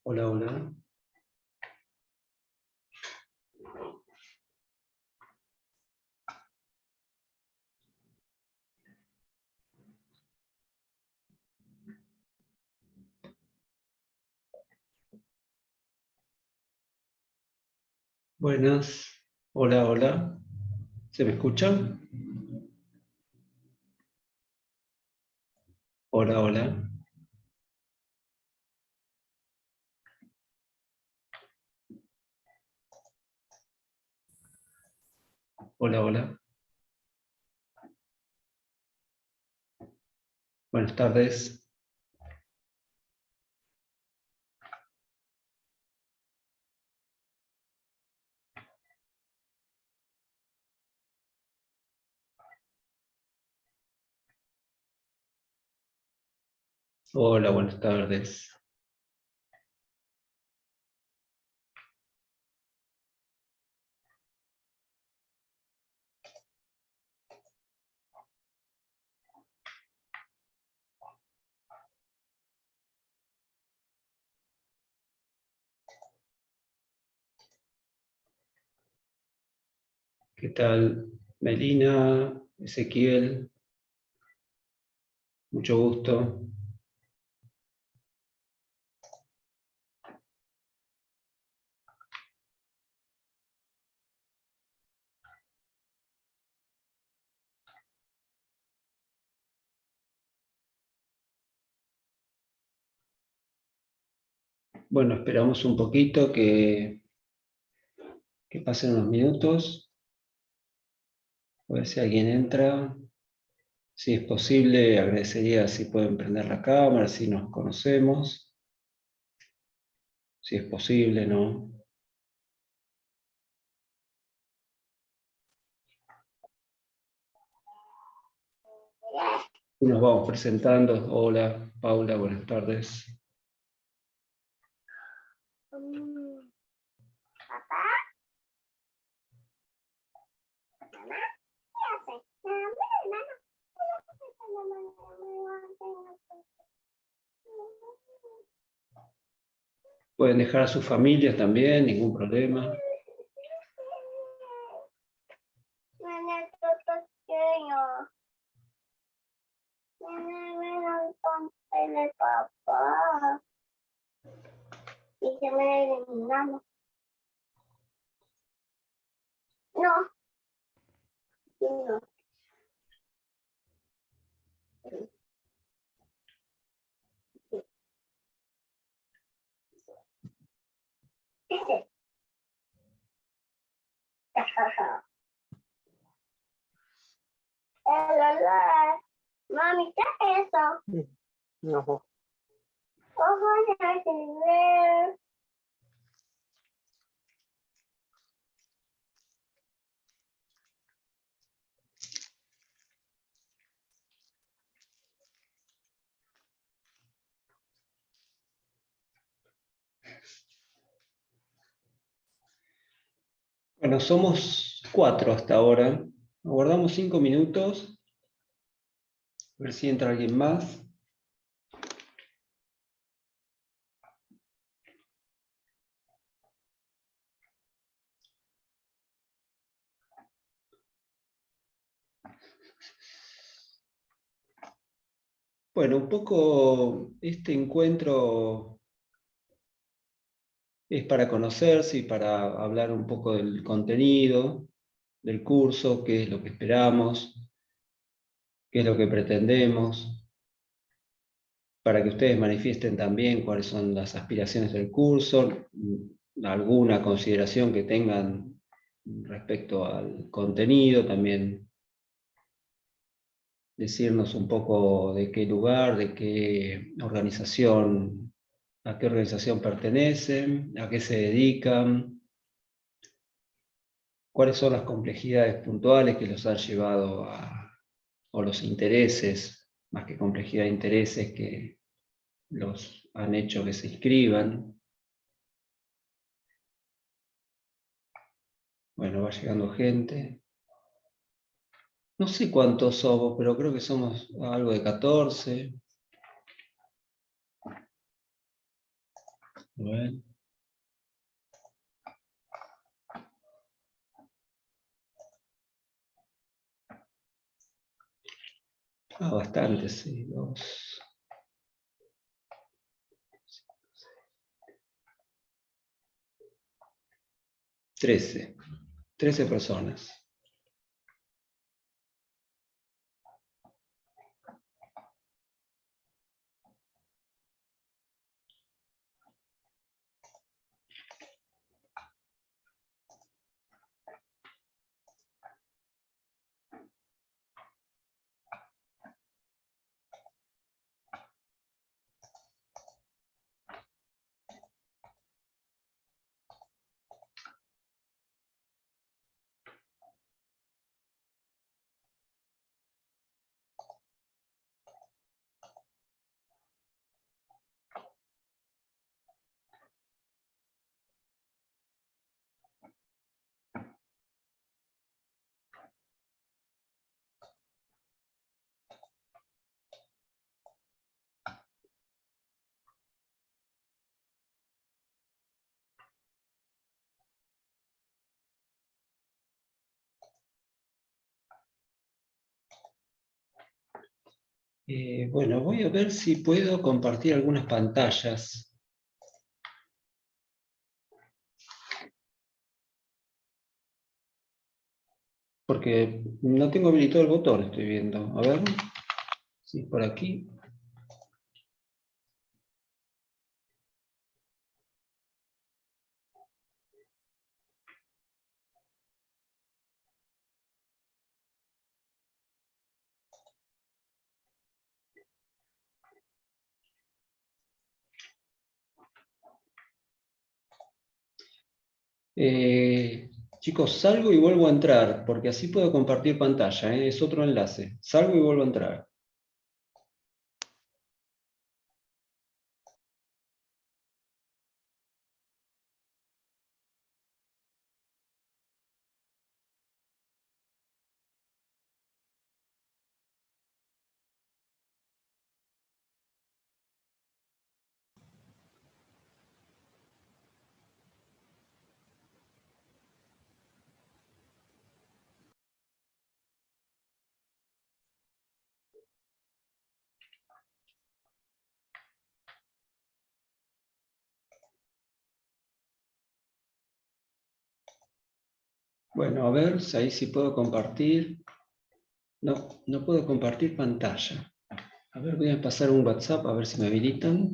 Hola, hola. Buenas. Hola, hola. ¿Se me escucha? Hola, hola. Hola, hola. Buenas tardes. Hola, buenas tardes. ¿Qué tal? Melina, Ezequiel, mucho gusto. Bueno, esperamos un poquito que pasen unos minutos. A ver si alguien entra. Si es posible, agradecería si pueden prender la cámara, si nos conocemos. Si es posible, ¿no? Y nos vamos presentando. Hola, Paula, buenas tardes. Papá, mamá, ¿qué haces? Pueden dejar a sus familias también, ningún problema. Papá. Y se me eliminamos. No, no. Mami, ¿qué es eso? No. Ojo, ya se ve. Bueno, somos 4 hasta ahora. Aguardamos 5 minutos. A ver si entra alguien más. Bueno, un poco este encuentro es para conocerse y para hablar un poco del contenido del curso, qué es lo que esperamos, qué es lo que pretendemos, para que ustedes manifiesten también cuáles son las aspiraciones del curso, alguna consideración que tengan respecto al contenido, también decirnos un poco de qué lugar, de qué organización, a qué organización pertenecen, a qué se dedican, cuáles son las complejidades puntuales que los han llevado o los intereses, más que complejidad, intereses que los han hecho que se inscriban. Bueno, va llegando gente. No sé cuántos somos, pero creo que somos algo de 14. A ver. Ah, bastante, sí. 2. 13. 13 personas. Bueno, voy a ver si puedo compartir algunas pantallas. Porque no tengo habilitado el botón, estoy viendo. A ver, si por aquí. Chicos, salgo y vuelvo a entrar, porque así puedo compartir pantalla, ¿eh? Es otro enlace. Salgo y vuelvo a entrar. Bueno, a ver, ahí sí puedo compartir. No, no puedo compartir pantalla. A ver, voy a pasar un WhatsApp a ver si me habilitan.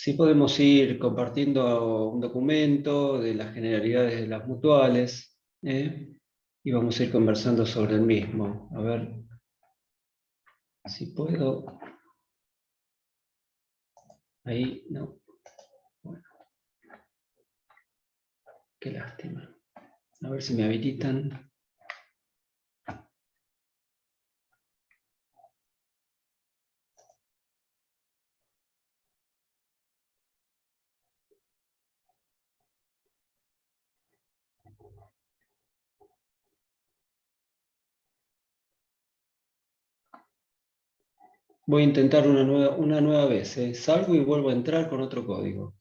Sí podemos ir compartiendo un documento de las generalidades de las mutuales, ¿eh? Y vamos a ir conversando sobre el mismo. A ver si puedo. Ahí, no. Bueno, qué lástima. A ver si me habilitan. Voy a intentar una nueva vez, ¿eh? Salgo y vuelvo a entrar con otro código.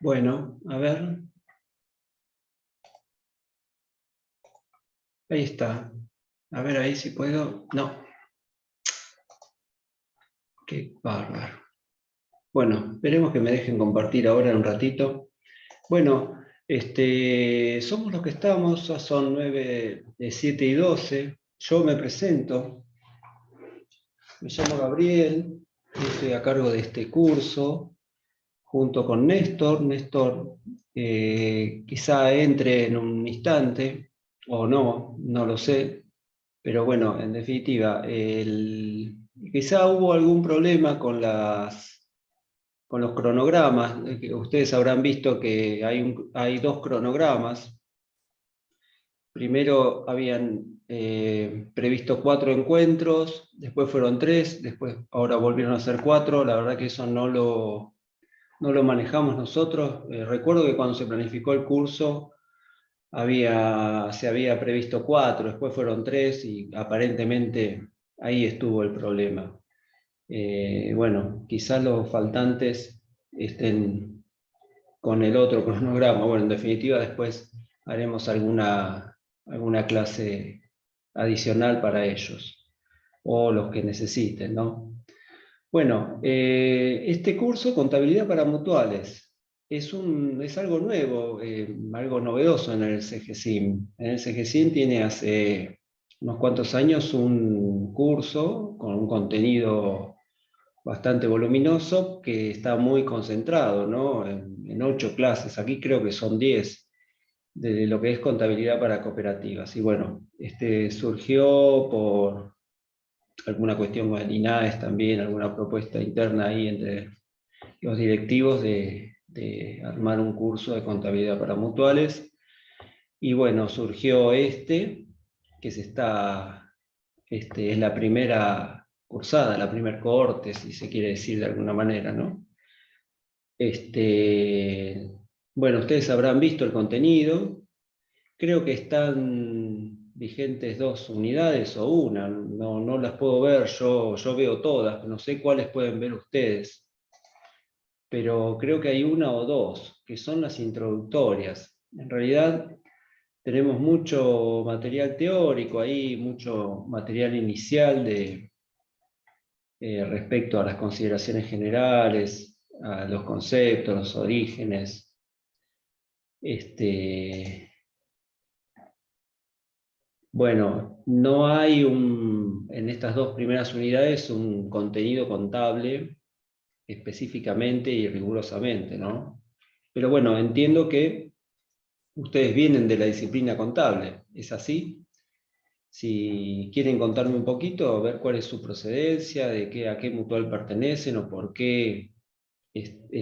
Bueno, a ver. Ahí está. A ver ahí si puedo. No. Qué bárbaro. Bueno, esperemos que me dejen compartir ahora en un ratito. Bueno, somos los que estamos, ya son 9, 7 y 12. Yo me presento. Me llamo Gabriel, estoy a cargo de este curso, junto con Néstor. Néstor quizá entre en un instante, o no, no lo sé, pero bueno, en definitiva, quizá hubo algún problema con los cronogramas. Que ustedes habrán visto que hay dos cronogramas. Primero habían previsto 4 encuentros, después fueron 3, después ahora volvieron a ser 4. La verdad que eso no lo manejamos nosotros. Recuerdo que cuando se planificó el curso se había previsto 4, después fueron 3 y aparentemente ahí estuvo el problema. Bueno, quizás los faltantes estén con el otro cronograma. Bueno, en definitiva después haremos alguna clase adicional para ellos, o los que necesiten, ¿no? Bueno, este curso, Contabilidad para Mutuales, es algo nuevo, algo novedoso en el CGSIM. En el CGSIM tiene hace unos cuantos años un curso con un contenido bastante voluminoso que está muy concentrado, ¿no? En 8 clases. Aquí creo que son 10 de lo que es contabilidad para cooperativas. Y bueno, surgió por alguna cuestión con el INAES también, alguna propuesta interna ahí entre los directivos de armar un curso de contabilidad para mutuales. Y bueno, surgió que es la primera cursada, la primera cohorte, si se quiere decir de alguna manera, ¿no? Bueno, ustedes habrán visto el contenido. Creo que están vigentes 2 unidades o una, no las puedo ver, yo veo todas, no sé cuáles pueden ver ustedes, pero creo que hay una o 2, que son las introductorias. En realidad tenemos mucho material teórico ahí, mucho material inicial respecto a las consideraciones generales, a los conceptos, los orígenes. Bueno, no hay en estas 2 primeras unidades un contenido contable específicamente y rigurosamente, ¿no? Pero bueno, entiendo que ustedes vienen de la disciplina contable, ¿es así? Si quieren contarme un poquito, a ver cuál es su procedencia, a qué mutual pertenecen o por qué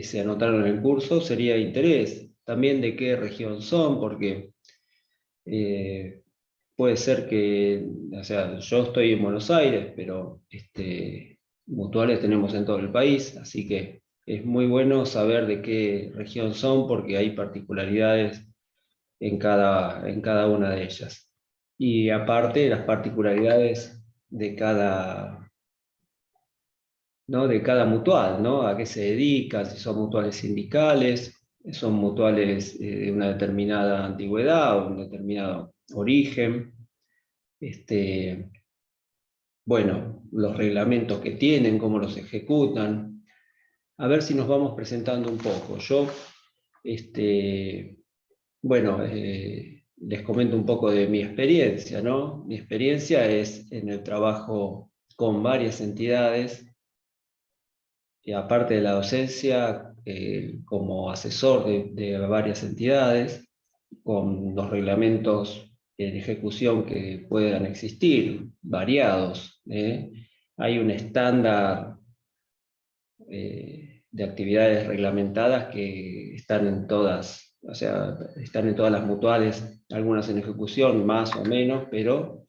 se anotaron en el curso, sería de interés. También de qué región son, porque puede ser que, o sea, yo estoy en Buenos Aires, pero mutuales tenemos en todo el país, así que es muy bueno saber de qué región son, porque hay particularidades en cada una de ellas. Y aparte, las particularidades ¿no? de cada mutual, ¿no? A qué se dedica, si son mutuales sindicales, son mutuales de una determinada antigüedad o un determinado origen. Bueno, los reglamentos que tienen, cómo los ejecutan. A ver si nos vamos presentando un poco. Yo, bueno, les comento un poco de mi experiencia, ¿no? Mi experiencia es en el trabajo con varias entidades, y aparte de la docencia, como asesor de varias entidades, con los reglamentos en ejecución que puedan existir, variados. Hay un estándar de actividades reglamentadas que están en todas, o sea, están en todas las mutuales, algunas en ejecución, más o menos, pero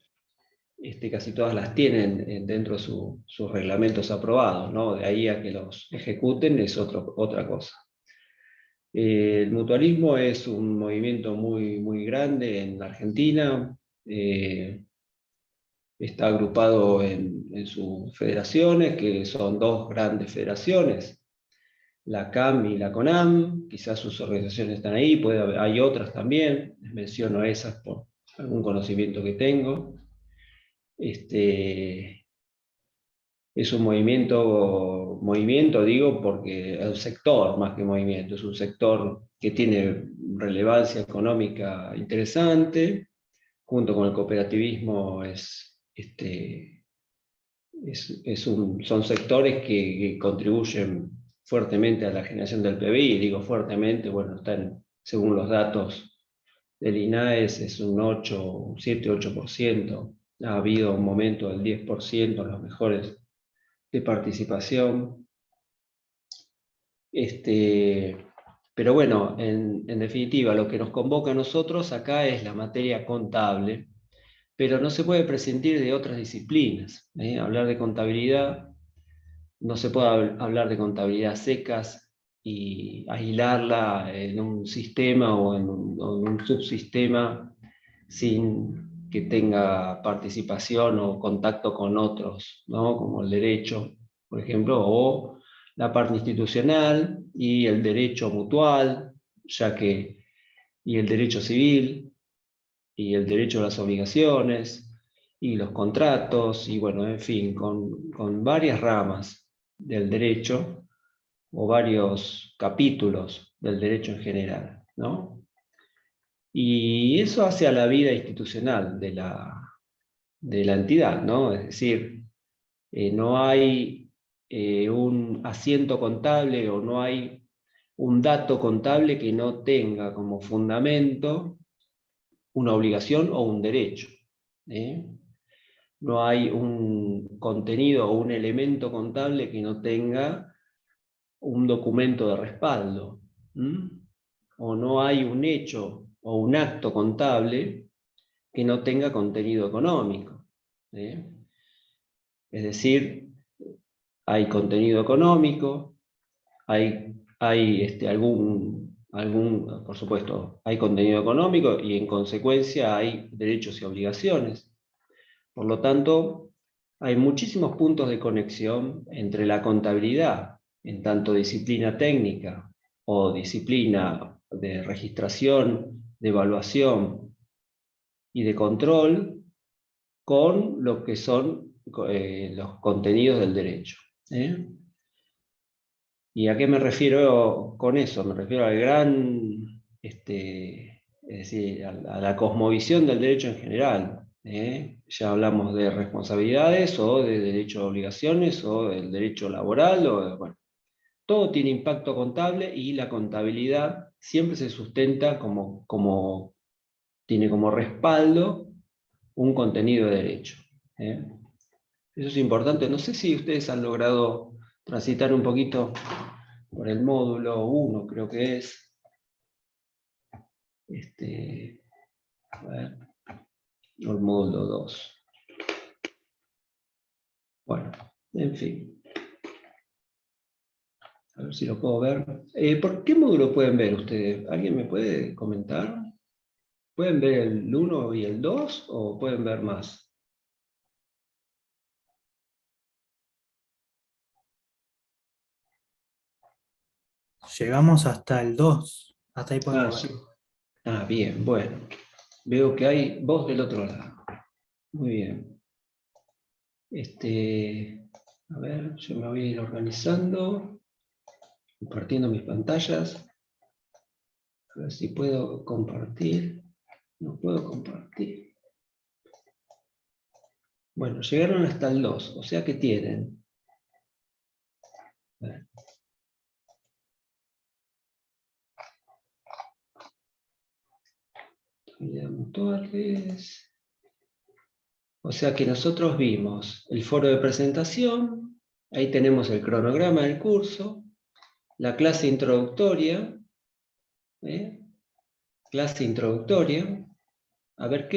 casi todas las tienen dentro de sus reglamentos aprobados, ¿no? De ahí a que los ejecuten es otra cosa. El mutualismo es un movimiento muy, muy grande en la Argentina. Está agrupado en sus federaciones, que son 2 grandes federaciones. la CAM y la CONAM, quizás sus organizaciones están ahí, hay otras también, les menciono esas por algún conocimiento que tengo. Es un movimiento digo, porque es un sector más que movimiento, es un sector que tiene relevancia económica interesante, junto con el cooperativismo son sectores que contribuyen fuertemente a la generación del PBI, digo fuertemente, bueno, según los datos del INAES es un 7-8%, ha habido un momento del 10% en los mejores de participación. Pero bueno, en definitiva, lo que nos convoca a nosotros acá es la materia contable, pero no se puede prescindir de otras disciplinas. Hablar de contabilidad, no se puede hablar de contabilidad secas y aislarla en un sistema o en un subsistema sin que tenga participación o contacto con otros, ¿no? Como el derecho, por ejemplo, o la parte institucional y el derecho mutual, y el derecho civil, y el derecho a las obligaciones, y los contratos, y bueno, en fin, con varias ramas del derecho, o varios capítulos del derecho en general, ¿no? Y eso hace a la vida institucional de la entidad, ¿no? Es decir, no hay un asiento contable o no hay un dato contable que no tenga como fundamento una obligación o un derecho. No hay un contenido o un elemento contable que no tenga un documento de respaldo. O no hay un hecho o un acto contable que no tenga contenido económico. Es decir, hay contenido económico, hay por supuesto, hay contenido económico y en consecuencia hay derechos y obligaciones. Por lo tanto, hay muchísimos puntos de conexión entre la contabilidad, en tanto disciplina técnica o disciplina de registración, de evaluación y de control, con lo que son los contenidos del derecho. ¿Y a qué me refiero con eso? Me refiero al gran, es decir, a la cosmovisión del derecho en general. Ya hablamos de responsabilidades o de derecho a obligaciones o del derecho laboral, bueno, todo tiene impacto contable y la contabilidad siempre se sustenta tiene como respaldo un contenido de derecho. Eso es importante. No sé si ustedes han logrado transitar un poquito por el módulo 1, creo que es. A ver, o el módulo 2. Bueno, en fin. A ver si lo puedo ver. ¿Por qué módulo pueden ver ustedes? ¿Alguien me puede comentar? ¿Pueden ver el 1 y el 2 o pueden ver más? Llegamos hasta el 2. Hasta ahí podemos ver. Bien, bueno. Veo que hay voz del otro lado. Muy bien. A ver, yo me voy a ir organizando, compartiendo mis pantallas. A ver si puedo compartir. No puedo compartir. Bueno, llegaron hasta el 2, o sea que tienen. A ver. Motores. O sea que nosotros vimos el foro de presentación, ahí tenemos el cronograma del curso, la clase introductoria, clase introductoria. A ver,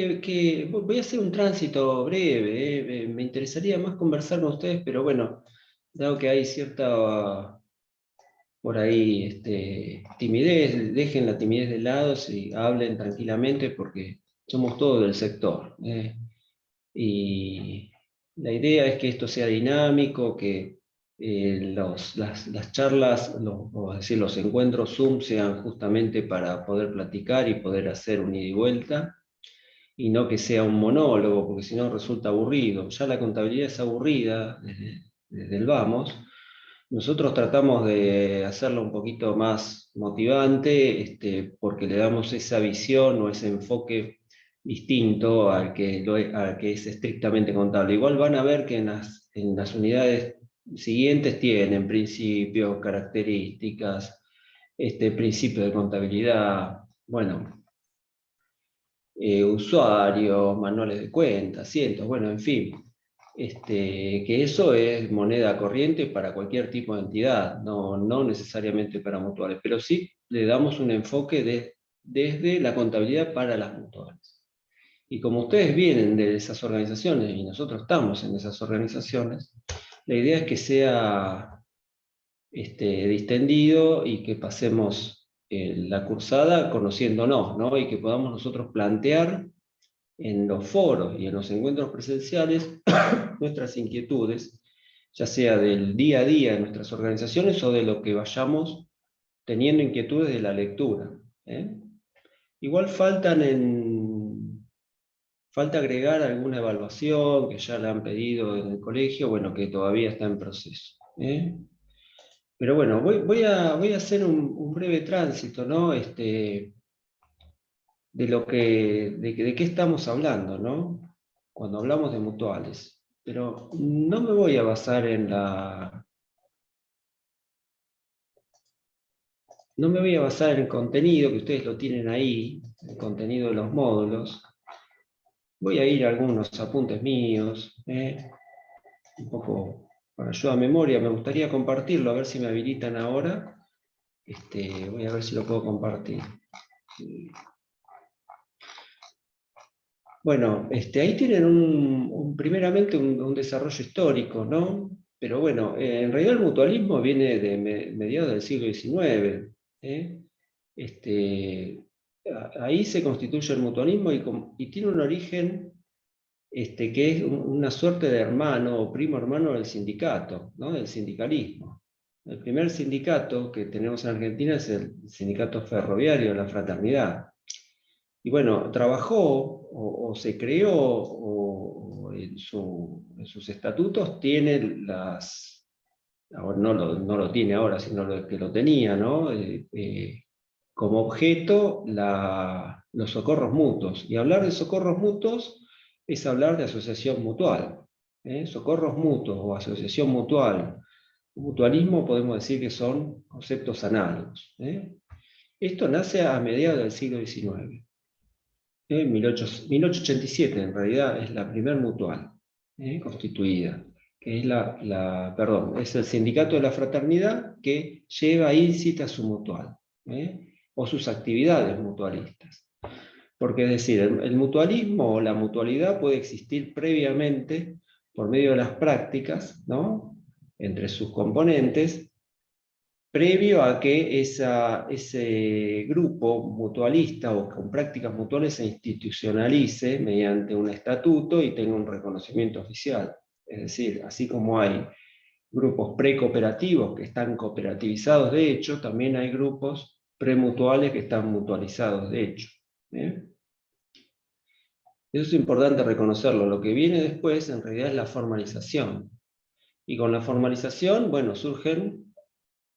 voy a hacer un tránsito breve, me interesaría más conversar con ustedes, pero bueno, dado que hay cierta, por ahí, timidez, dejen la timidez de lado, y hablen tranquilamente porque somos todos del sector. Y la idea es que esto sea dinámico, que las charlas, o decir, los encuentros Zoom sean justamente para poder platicar y poder hacer un ida y vuelta, y no que sea un monólogo, porque si no resulta aburrido. Ya la contabilidad es aburrida desde el vamos. Nosotros tratamos de hacerlo un poquito más motivante, porque le damos esa visión o ese enfoque distinto al al que es estrictamente contable. Igual van a ver que en las unidades siguientes tienen principios, características, principio de contabilidad, bueno, usuarios, manuales de cuentas, cientos, bueno, en fin. Que eso es moneda corriente para cualquier tipo de entidad, no necesariamente para mutuales, pero sí le damos un enfoque desde la contabilidad para las mutuales. Y como ustedes vienen de esas organizaciones y nosotros estamos en esas organizaciones, la idea es que sea distendido y que pasemos la cursada conociéndonos, ¿no? Y que podamos nosotros plantear en los foros y en los encuentros presenciales nuestras inquietudes, ya sea del día a día de nuestras organizaciones o de lo que vayamos teniendo inquietudes de la lectura. Igual falta agregar alguna evaluación que ya la han pedido en el colegio, bueno, que todavía está en proceso. Pero bueno, voy a hacer un breve tránsito, ¿no? De qué estamos hablando, ¿no? Cuando hablamos de mutuales. Pero no me voy a basar no me voy a basar en el contenido, que ustedes lo tienen ahí, el contenido de los módulos. Voy a ir a algunos apuntes míos, un poco para ayuda a memoria. Me gustaría compartirlo, a ver si me habilitan ahora. Voy a ver si lo puedo compartir. Bueno, ahí tienen primeramente un desarrollo histórico, ¿no? Pero bueno, en realidad el mutualismo viene de mediados del siglo XIX. ¿eh? Ahí se constituye el mutualismo y tiene un origen que es una suerte de hermano o primo hermano del sindicato, ¿no? Del sindicalismo. El primer sindicato que tenemos en Argentina es el sindicato ferroviario, la Fraternidad. Y bueno, trabajó o se creó o en sus estatutos tiene no lo tiene ahora, sino que lo tenía, ¿no? Como objeto los socorros mutuos. Y hablar de socorros mutuos es hablar de asociación mutual. Socorros mutuos o asociación mutual, mutualismo podemos decir que son conceptos análogos. Esto nace a mediados del siglo XIX. 1887 en realidad es la primer mutual constituida, que es es el sindicato de la fraternidad que lleva íncita su mutual, o sus actividades mutualistas. Porque es decir, el mutualismo o la mutualidad puede existir previamente por medio de las prácticas, ¿no? Entre sus componentes, previo a que ese grupo mutualista o con prácticas mutuales se institucionalice mediante un estatuto y tenga un reconocimiento oficial. Es decir, así como hay grupos precooperativos que están cooperativizados de hecho, también hay grupos premutuales que están mutualizados de hecho. Eso es importante reconocerlo. Lo que viene después en realidad es la formalización. Y con la formalización, bueno,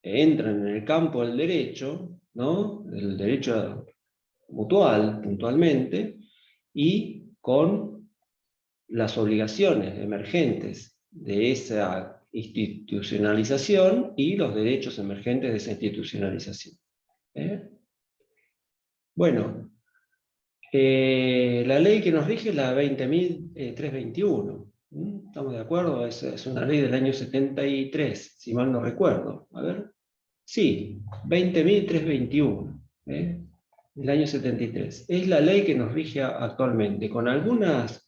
entran en el campo del derecho, ¿no? El derecho mutual, puntualmente, y con las obligaciones emergentes de esa institucionalización y los derechos emergentes de esa institucionalización. Bueno, la ley que nos rige es la 20.321. ¿Estamos de acuerdo? Es una ley del año 73, si mal no recuerdo. A ver. Sí, 20.321, del año 73. Es la ley que nos rige actualmente, con algunas,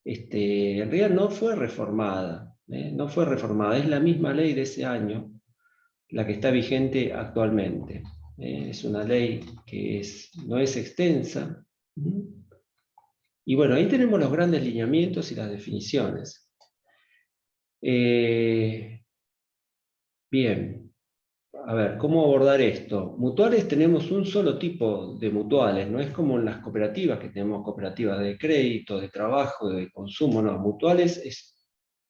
en realidad no fue reformada, no fue reformada, es la misma ley de ese año, la que está vigente actualmente. Es una ley que no es extensa. Y bueno, ahí tenemos los grandes lineamientos y las definiciones. Bien. A ver, ¿cómo abordar esto? Mutuales tenemos un solo tipo de mutuales, no es como en las cooperativas, que tenemos cooperativas de crédito, de trabajo, de consumo, no. Mutuales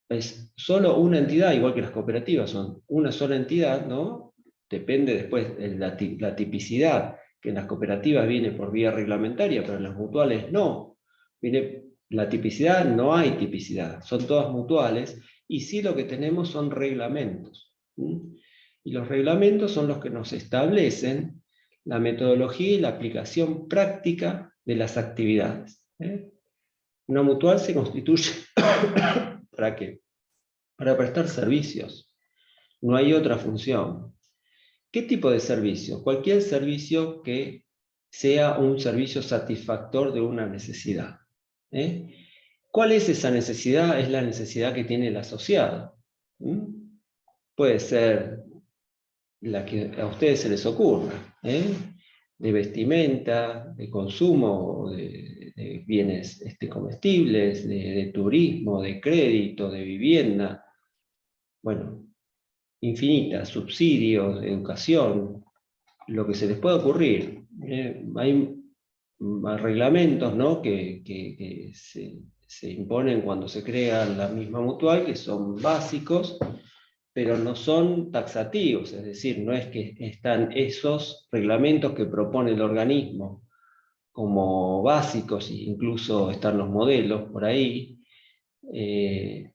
es solo una entidad, igual que las cooperativas, son una sola entidad, ¿no? Depende después de la tipicidad, que en las cooperativas viene por vía reglamentaria, pero en las mutuales no. Viene la tipicidad, no hay tipicidad, son todas mutuales, y sí lo que tenemos son reglamentos. Y los reglamentos son los que nos establecen la metodología y la aplicación práctica de las actividades. Una mutual se constituye ¿para qué? Para prestar servicios. No hay otra función. ¿Qué tipo de servicio? Cualquier servicio que sea un servicio satisfactor de una necesidad. ¿Cuál es esa necesidad? Es la necesidad que tiene el asociado. Puede ser la que a ustedes se les ocurra, de vestimenta, de consumo, de bienes comestibles, de turismo, de crédito, de vivienda, bueno, infinitas, subsidios, educación, lo que se les pueda ocurrir. Hay reglamentos, ¿no?, que se imponen cuando se crea la misma mutual, que son básicos, pero no son taxativos, es decir, no es que están esos reglamentos que propone el organismo como básicos, incluso están los modelos por ahí. Es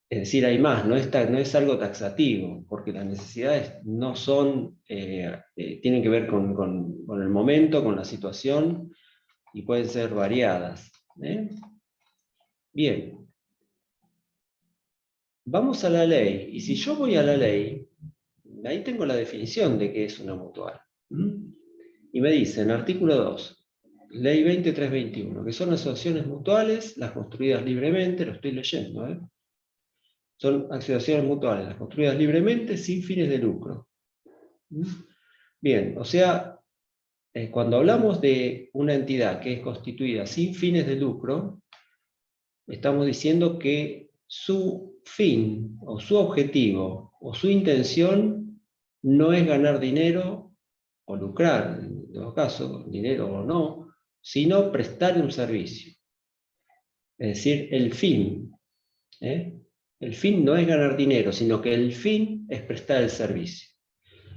decir, hay más, no es algo taxativo, porque las necesidades no son, tienen que ver con el momento, con la situación, y pueden ser variadas. Bien. Vamos a la ley, y si yo voy a la ley, ahí tengo la definición de qué es una mutual. Y me dice en el artículo 2, ley 2321, que son asociaciones mutuales, las construidas libremente, lo estoy leyendo, son asociaciones mutuales, las construidas libremente sin fines de lucro. Bien, o sea, cuando hablamos de una entidad que es constituida sin fines de lucro, estamos diciendo que su fin, o su objetivo, o su intención no es ganar dinero o lucrar, en todo caso, dinero o no, sino prestar un servicio. Es decir, el fin. El fin no es ganar dinero, sino que el fin es prestar el servicio.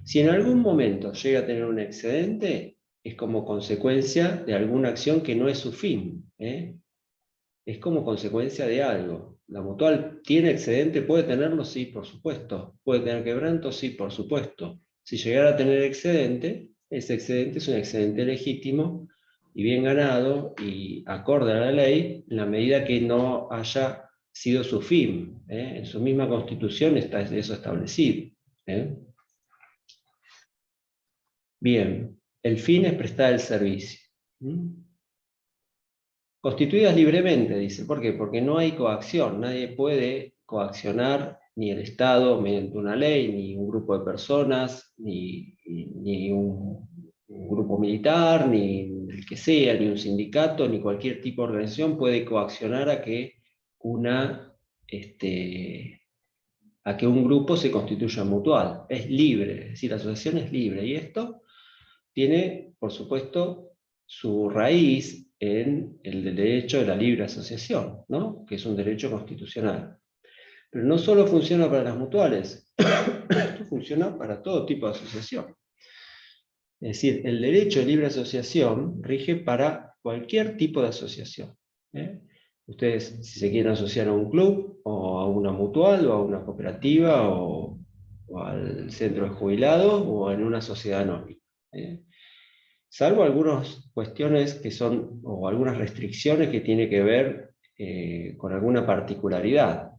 Si en algún momento llega a tener un excedente, es como consecuencia de alguna acción que no es su fin. Es como consecuencia de algo. La mutual tiene excedente, puede tenerlo, sí, por supuesto. Puede tener quebranto, sí, por supuesto. Si llegara a tener excedente, ese excedente es un excedente legítimo y bien ganado y acorde a la ley, en la medida que no haya sido su fin. En su misma constitución está eso establecido. Bien, el fin es prestar el servicio. Constituidas libremente, dice. ¿Por qué? Porque no hay coacción. Nadie puede coaccionar, ni el Estado mediante una ley, ni un grupo de personas, ni un grupo militar, ni el que sea, ni un sindicato, ni cualquier tipo de organización puede coaccionar a que un grupo se constituya mutual. Es libre, es decir, la asociación es libre. Y esto tiene, por supuesto, su raíz en el derecho de la libre asociación, ¿no?, que es un derecho constitucional. Pero no solo funciona para las mutuales, esto funciona para todo tipo de asociación. Es decir, el derecho de libre asociación rige para cualquier tipo de asociación. Ustedes, si se quieren asociar a un club, o a una mutual, o a una cooperativa, o al centro de jubilados, o en una sociedad anónima. Salvo algunas cuestiones que son, o algunas restricciones que tienen que ver con alguna particularidad.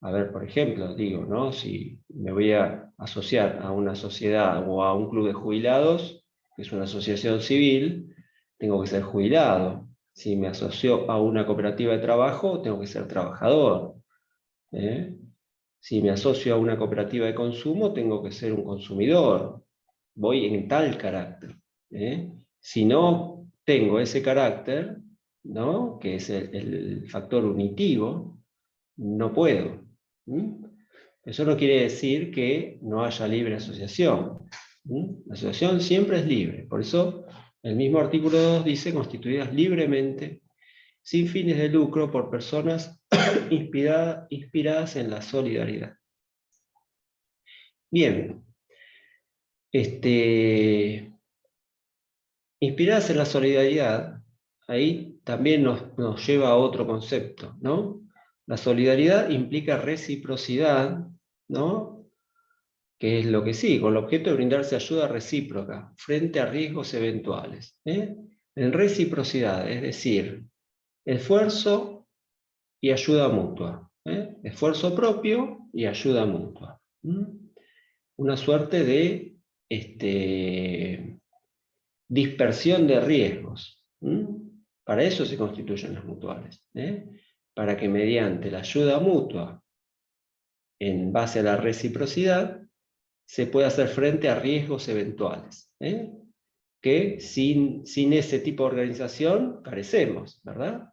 A ver, por ejemplo, digo, ¿no?, si me voy a asociar a una sociedad o a un club de jubilados, que es una asociación civil, tengo que ser jubilado. Si me asocio a una cooperativa de trabajo, tengo que ser trabajador. Si me asocio a una cooperativa de consumo, tengo que ser un consumidor. Voy en tal carácter. Si no tengo ese carácter, ¿no?, que es el factor unitivo, no puedo. Eso no quiere decir que no haya libre asociación. La asociación siempre es libre. Por eso el mismo artículo 2 dice constituidas libremente, sin fines de lucro, por personas inspiradas en la solidaridad. Bien. Inspiradas en la solidaridad, ahí también nos lleva a otro concepto, ¿no? La solidaridad implica reciprocidad, ¿no? Que es lo que sí, con el objeto de brindarse ayuda recíproca frente a riesgos eventuales. En reciprocidad, es decir, esfuerzo y ayuda mutua. Esfuerzo propio y ayuda mutua. Una suerte de dispersión de riesgos. Para eso se constituyen las mutuales. Para que mediante la ayuda mutua, en base a la reciprocidad, se pueda hacer frente a riesgos eventuales. Que sin ese tipo de organización carecemos, ¿verdad?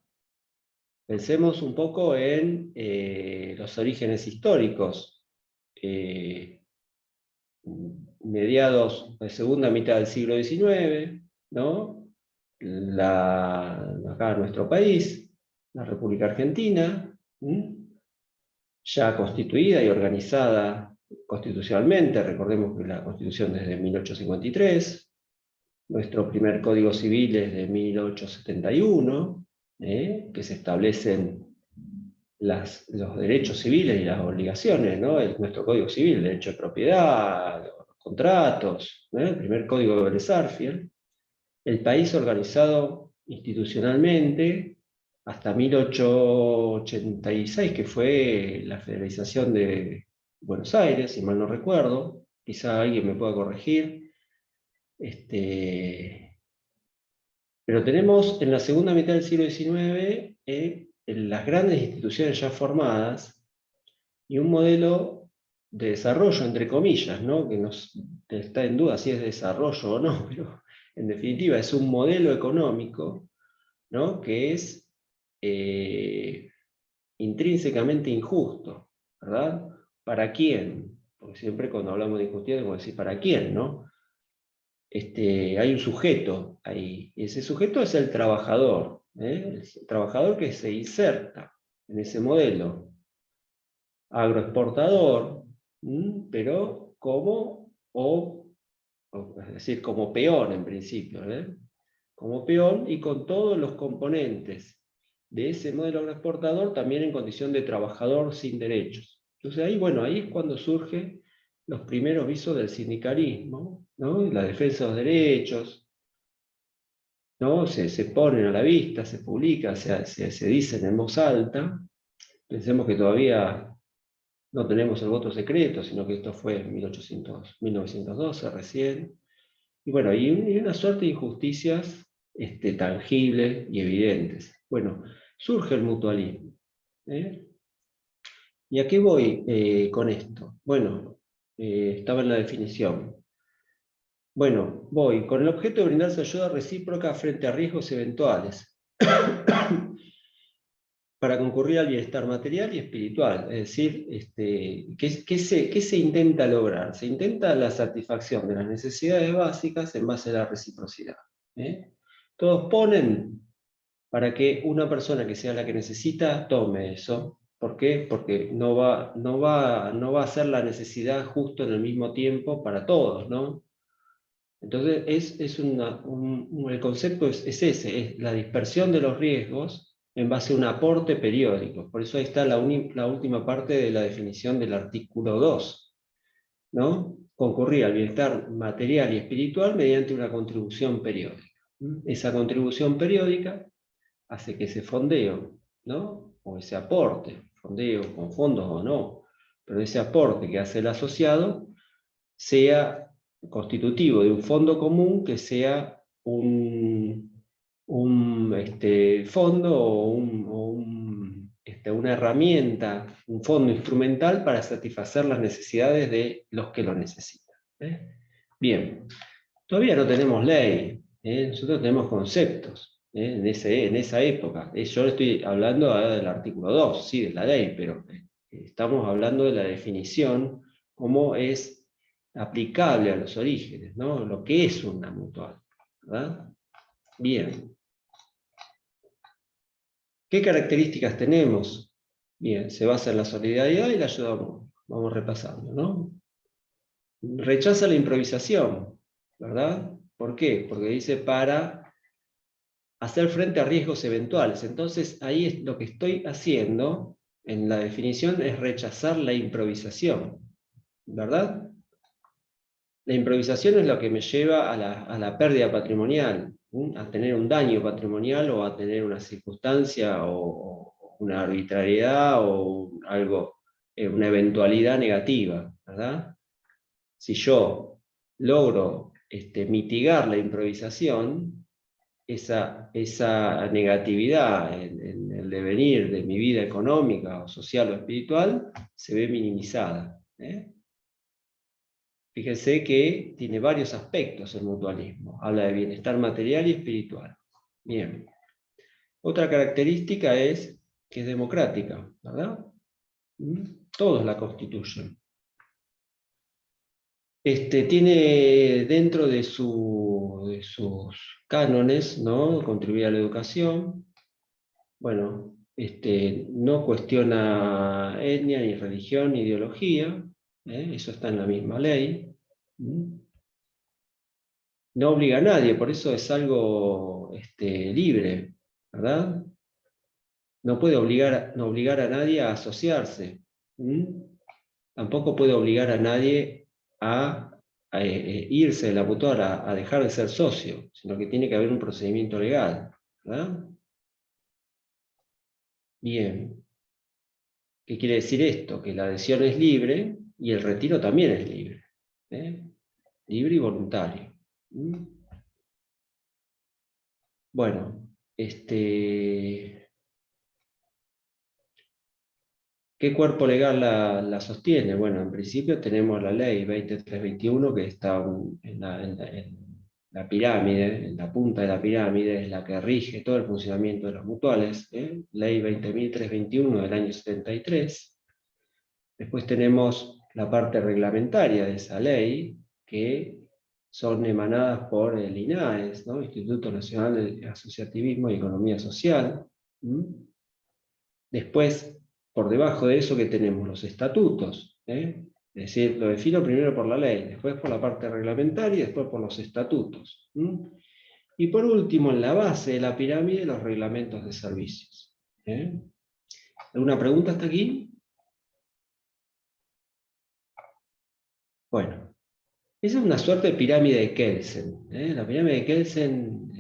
Pensemos un poco en los orígenes históricos. Mediados de segunda mitad del siglo XIX, ¿no? Acá en nuestro país, la República Argentina, ya constituida y organizada constitucionalmente, recordemos que la Constitución es de 1853, nuestro primer Código Civil es de 1871, que se establecen los derechos civiles y las obligaciones, ¿no? Nuestro Código Civil, el derecho de propiedad, los contratos, el primer Código de Vélez-Sarsfield. El país organizado institucionalmente hasta 1886, que fue la federalización de Buenos Aires, si mal no recuerdo, quizá alguien me pueda corregir. Pero tenemos en la segunda mitad del siglo XIX las grandes instituciones ya formadas y un modelo de desarrollo, entre comillas, ¿no? Que está en duda si es desarrollo o no, pero en definitiva es un modelo económico, ¿no? Que es intrínsecamente injusto, ¿verdad? ¿Para quién? Porque siempre cuando hablamos de injusticia tenemos que decir ¿para quién?, ¿no? Hay un sujeto ahí, y ese sujeto es el trabajador, el trabajador que se inserta en ese modelo agroexportador, pero es decir, como peón en principio, como peón y con todos los componentes de ese modelo agroexportador también en condición de trabajador sin derechos. Entonces ahí, bueno, ahí es cuando surgen los primeros visos del sindicalismo, ¿no? La defensa de los derechos, ¿no? Se ponen a la vista, se publican, se dicen en voz alta. Pensemos que todavía no tenemos el voto secreto, sino que esto fue en 1912 recién. Y bueno, y una suerte de injusticias tangibles y evidentes. Bueno, surge el mutualismo. ¿Y a qué voy con esto? Bueno, estaba en la definición. Bueno, voy con el objeto de brindarse ayuda recíproca frente a riesgos eventuales para concurrir al bienestar material y espiritual. Es decir, ¿qué se intenta lograr? Se intenta la satisfacción de las necesidades básicas en base a la reciprocidad. Todos ponen para que una persona que sea la que necesita tome eso. ¿Por qué? Porque no va a ser la necesidad justo en el mismo tiempo para todos, ¿no? Entonces el concepto es ese, es la dispersión de los riesgos en base a un aporte periódico. Por eso ahí está la última parte de la definición del artículo 2, ¿no? Concurrir al bienestar material y espiritual mediante una contribución periódica. Esa contribución periódica hace que ese fondeo, ¿no? O ese aporte, fondeo con fondos o no, pero ese aporte que hace el asociado sea constitutivo de un fondo común que sea un fondo o una herramienta, un fondo instrumental para satisfacer las necesidades de los que lo necesitan. Bien, todavía no tenemos ley, nosotros tenemos conceptos en esa época. Yo estoy hablando del artículo 2, sí, de la ley, pero estamos hablando de la definición, cómo es aplicable a los orígenes, ¿no? Lo que es una mutual, ¿verdad? Bien. ¿Qué características tenemos? Bien, se basa en la solidaridad y la ayuda mutua. Vamos repasando, ¿no? Rechaza la improvisación, ¿verdad? ¿Por qué? Porque dice para hacer frente a riesgos eventuales. Entonces, ahí es lo que estoy haciendo en la definición es rechazar la improvisación, ¿verdad? La improvisación es lo que me lleva a la pérdida patrimonial, a tener un daño patrimonial o a tener una circunstancia o una arbitrariedad o algo, una eventualidad negativa, ¿verdad? Si yo logro mitigar la improvisación, esa negatividad en el devenir de mi vida económica o social o espiritual se ve minimizada. Fíjense que tiene varios aspectos el mutualismo. Habla de bienestar material y espiritual. Bien. Otra característica es que es democrática, ¿verdad? Todos la constituyen. Tiene dentro de sus cánones, ¿no? Contribuir a la educación. Bueno, no cuestiona etnia, ni religión, ni ideología. Eso está en la misma ley. No obliga a nadie, por eso es algo libre, ¿verdad? No puede obligar a nadie a asociarse. Tampoco puede obligar a nadie a irse de la mutual, a dejar de ser socio, sino que tiene que haber un procedimiento legal, ¿verdad? Bien. ¿Qué quiere decir esto? Que la adhesión es libre y el retiro también es libre. Libre y voluntario. Bueno, ¿qué cuerpo legal la sostiene? Bueno, en principio tenemos la ley 2321 que está en la pirámide, en la punta de la pirámide, es la que rige todo el funcionamiento de los mutuales. Ley 20.321 del año 73. Después tenemos la parte reglamentaria de esa ley, que son emanadas por el INAES, ¿no? Instituto Nacional de Asociativismo y Economía Social. Después, por debajo de eso, que tenemos los estatutos. Es decir, lo defino primero por la ley, después por la parte reglamentaria y después por los estatutos. Y por último, en la base de la pirámide, los reglamentos de servicios. ¿Alguna pregunta hasta aquí? Bueno, esa es una suerte de pirámide de Kelsen. La pirámide de Kelsen,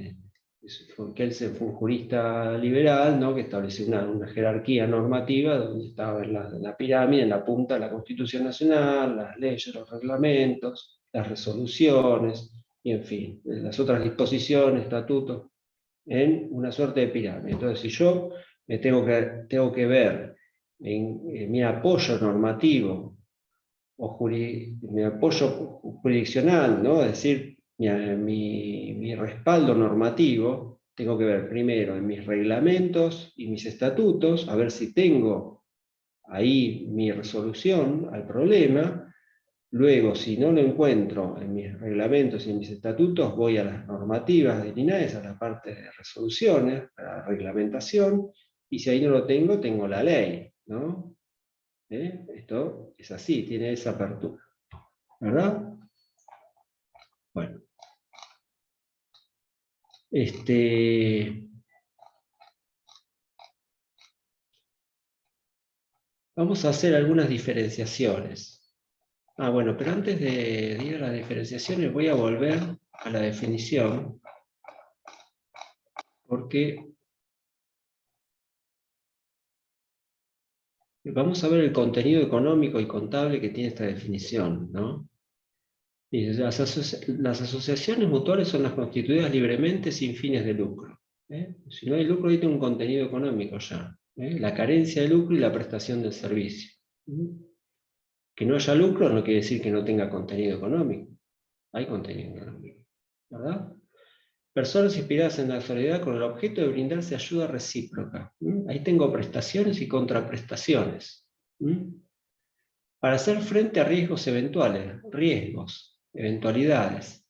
Kelsen fue un jurista liberal, ¿no? Que estableció una jerarquía normativa donde estaba la pirámide, en la punta de la Constitución Nacional, las leyes, los reglamentos, las resoluciones, y en fin, las otras disposiciones, estatutos, en una suerte de pirámide. Entonces, si yo tengo que ver en mi apoyo normativo o mi apoyo jurisdiccional, ¿no? Es decir, mi respaldo normativo, tengo que ver primero en mis reglamentos y mis estatutos, a ver si tengo ahí mi resolución al problema. Luego, si no lo encuentro en mis reglamentos y en mis estatutos, voy a las normativas del INAES, a la parte de resoluciones, a la reglamentación, y si ahí no lo tengo, tengo la ley, ¿no? Esto es así, tiene esa apertura, ¿verdad? Bueno. Vamos a hacer algunas diferenciaciones. Bueno, pero antes de ir a las diferenciaciones voy a volver a la definición, porque vamos a ver el contenido económico y contable que tiene esta definición, ¿no? Dice, las asociaciones mutuales son las constituidas libremente sin fines de lucro. Si no hay lucro, ahí tiene un contenido económico ya. La carencia de lucro y la prestación del servicio. Que no haya lucro no quiere decir que no tenga contenido económico. Hay contenido económico, ¿verdad? Personas inspiradas en la solidaridad con el objeto de brindarse ayuda recíproca. Ahí tengo prestaciones y contraprestaciones. Para hacer frente a riesgos eventuales, eventualidades.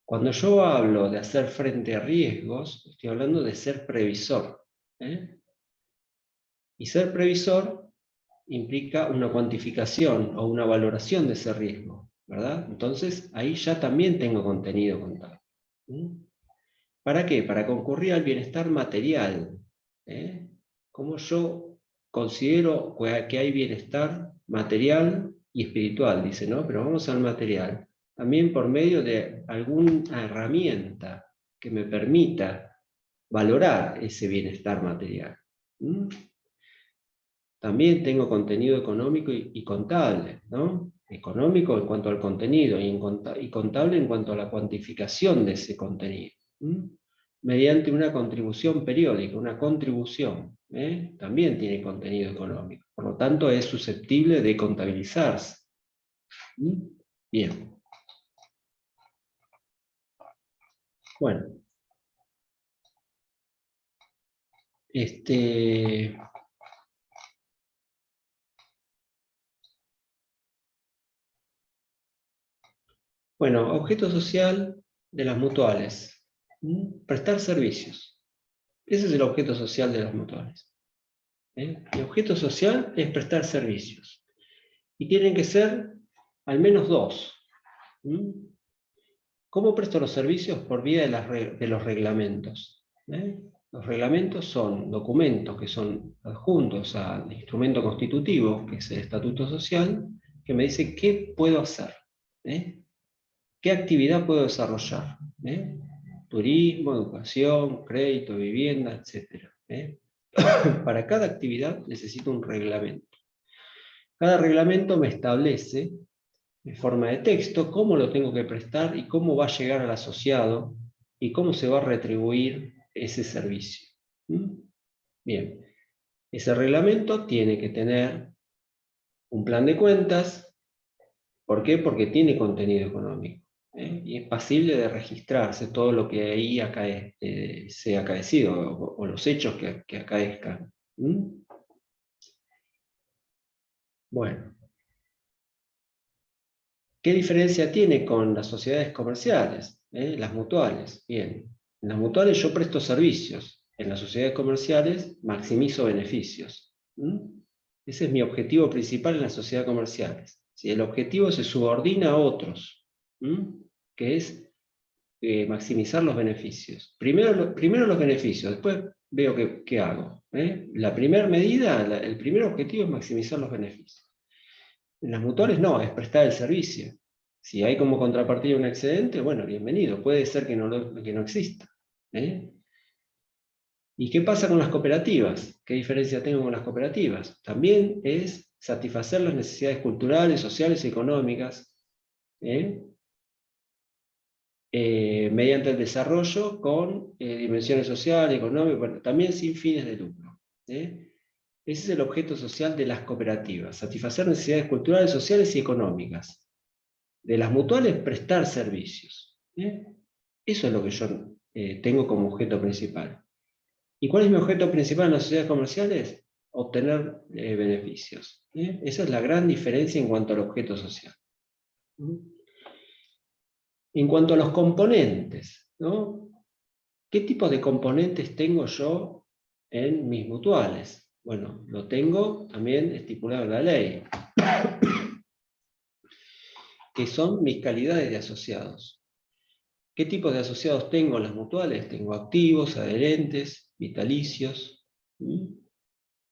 Cuando yo hablo de hacer frente a riesgos, estoy hablando de ser previsor. Y ser previsor implica una cuantificación o una valoración de ese riesgo, ¿verdad? Entonces, ahí ya también tengo contenido contable. ¿Para qué? Para concurrir al bienestar material. ¿Cómo yo considero que hay bienestar material y espiritual? Dice, ¿no? Pero vamos al material. También por medio de alguna herramienta que me permita valorar ese bienestar material. También tengo contenido económico y contable, ¿no? Económico en cuanto al contenido y contable en cuanto a la cuantificación de ese contenido. Mediante una contribución periódica, una contribución, también tiene contenido económico. Por lo tanto, es susceptible de contabilizarse. Bien. Bueno. Bueno, objeto social de las mutuales. Prestar servicios. Ese es el objeto social de las mutuales. El objeto social es prestar servicios. Y tienen que ser al menos dos. ¿Cómo presto los servicios? Por vía de los reglamentos. Los reglamentos son documentos que son adjuntos al instrumento constitutivo, que es el estatuto social, que me dice qué puedo hacer. ¿Qué actividad puedo desarrollar? Turismo, educación, crédito, vivienda, etc. Para cada actividad necesito un reglamento. Cada reglamento me establece, en forma de texto, cómo lo tengo que prestar y cómo va a llegar al asociado y cómo se va a retribuir ese servicio. Bien, ese reglamento tiene que tener un plan de cuentas. ¿Por qué? Porque tiene contenido económico. Y es pasible de registrarse todo lo que ahí sea acaecido o los hechos que acaezcan. Bueno. ¿Qué diferencia tiene con las sociedades comerciales? Las mutuales. Bien, en las mutuales yo presto servicios. En las sociedades comerciales maximizo beneficios. Ese es mi objetivo principal en las sociedades comerciales. Si el objetivo se subordina a otros, que es maximizar los beneficios. Primero los beneficios, después veo qué hago. La primera medida, el primer objetivo es maximizar los beneficios. En las mutuales no, es prestar el servicio. Si hay como contrapartida un excedente, bueno, bienvenido, puede ser que no exista. ¿Y qué pasa con las cooperativas? ¿Qué diferencia tengo con las cooperativas? También es satisfacer las necesidades culturales, sociales y económicas, mediante el desarrollo con dimensiones sociales, económicas, bueno, también sin fines de lucro. Ese es el objeto social de las cooperativas, satisfacer necesidades culturales, sociales y económicas. De las mutuales, prestar servicios. Eso es lo que yo tengo como objeto principal. ¿Y cuál es mi objeto principal en las sociedades comerciales? Obtener beneficios. Esa es la gran diferencia en cuanto al objeto social. En cuanto a los componentes, ¿no? ¿Qué tipo de componentes tengo yo en mis mutuales? Bueno, lo tengo también estipulado en la ley, que son mis calidades de asociados. ¿Qué tipos de asociados tengo en las mutuales? Tengo activos, adherentes, vitalicios,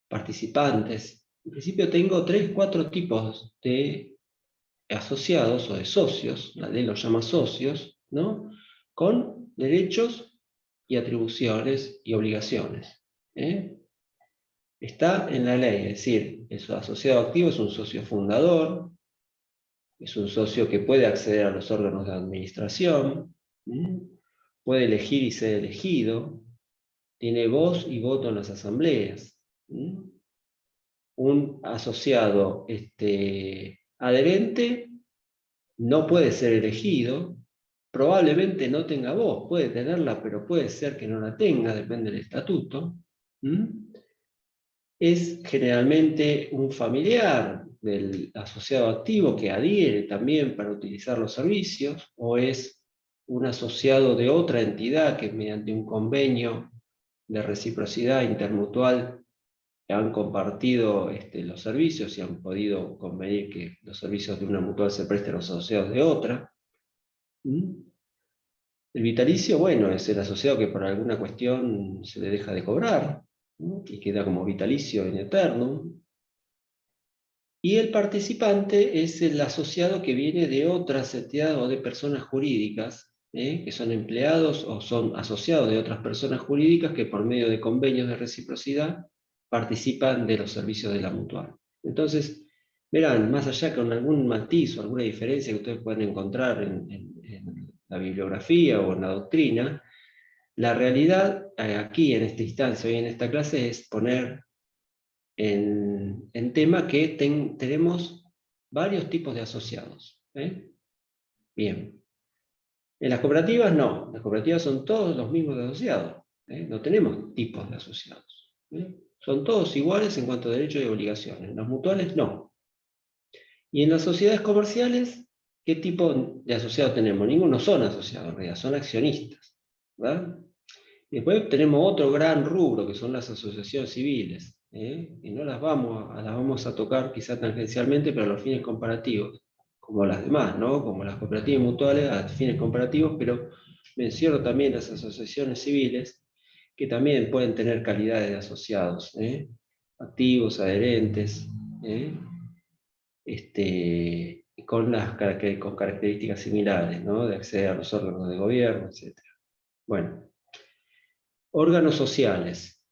participantes. En principio tengo 3-4 tipos de asociados o de socios, la ley los llama socios, ¿no? Con derechos y atribuciones y obligaciones. Está en la ley, es decir, el asociado activo es un socio fundador, es un socio que puede acceder a los órganos de administración, puede elegir y ser elegido, tiene voz y voto en las asambleas. Un asociado adherente no puede ser elegido, probablemente no tenga voz, puede tenerla, pero puede ser que no la tenga, depende del estatuto. es generalmente un familiar del asociado activo que adhiere también para utilizar los servicios, o es un asociado de otra entidad que mediante un convenio de reciprocidad intermutual han compartido los servicios y han podido convenir que los servicios de una mutual se presten a los asociados de otra. El vitalicio, bueno, es el asociado que por alguna cuestión se le deja de cobrar, ¿no? Y queda como vitalicio in eternum. Y el participante es el asociado que viene de otras entidades o de personas jurídicas, que son empleados o son asociados de otras personas jurídicas que por medio de convenios de reciprocidad participan de los servicios de la mutual. Entonces, verán, más allá con algún matiz o alguna diferencia que ustedes pueden encontrar en la bibliografía o en la doctrina, la realidad aquí en esta instancia, hoy en esta clase, es poner en tema que tenemos varios tipos de asociados. Bien. En las cooperativas no, las cooperativas son todos los mismos de asociados. No tenemos tipos de asociados. Son todos iguales en cuanto a derechos y obligaciones. En las mutuales no. Y en las sociedades comerciales, ¿qué tipo de asociados tenemos? Ninguno son asociados, en realidad, son accionistas. ¿Verdad? Y después tenemos otro gran rubro, que son las asociaciones civiles, y no las vamos a tocar quizá tangencialmente, pero a los fines comparativos, como las demás, ¿no? Como las cooperativas mutuales a fines comparativos, pero menciono también las asociaciones civiles, que también pueden tener calidades de asociados, activos, adherentes, con características similares, ¿no? De acceder a los órganos de gobierno, etc. Bueno. Órganos sociales.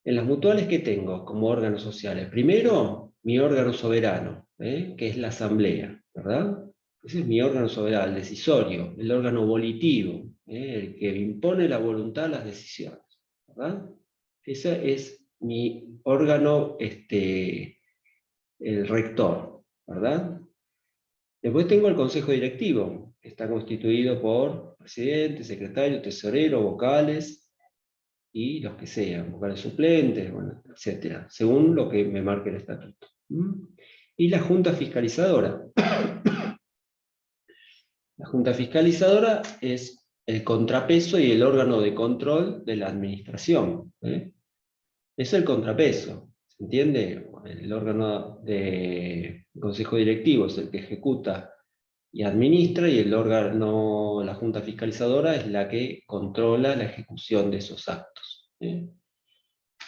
En las mutuales, ¿qué tengo como órganos sociales? Primero, mi órgano soberano, que es la asamblea, ¿verdad? Ese es mi órgano soberano, el decisorio, el órgano volitivo, el que impone la voluntad a las decisiones, ¿verdad? Ese es mi órgano, el rector, ¿verdad? Después tengo el consejo directivo, que está constituido por presidente, secretario, tesorero, vocales, y los que sean, vocales suplentes, bueno, etc., según lo que me marque el estatuto. Y la Junta Fiscalizadora. La Junta Fiscalizadora es el contrapeso y el órgano de control de la administración. Es el contrapeso, ¿se entiende? El órgano de consejo directivo es el que ejecuta y administra, y el órgano, la Junta Fiscalizadora, es la que controla la ejecución de esos actos.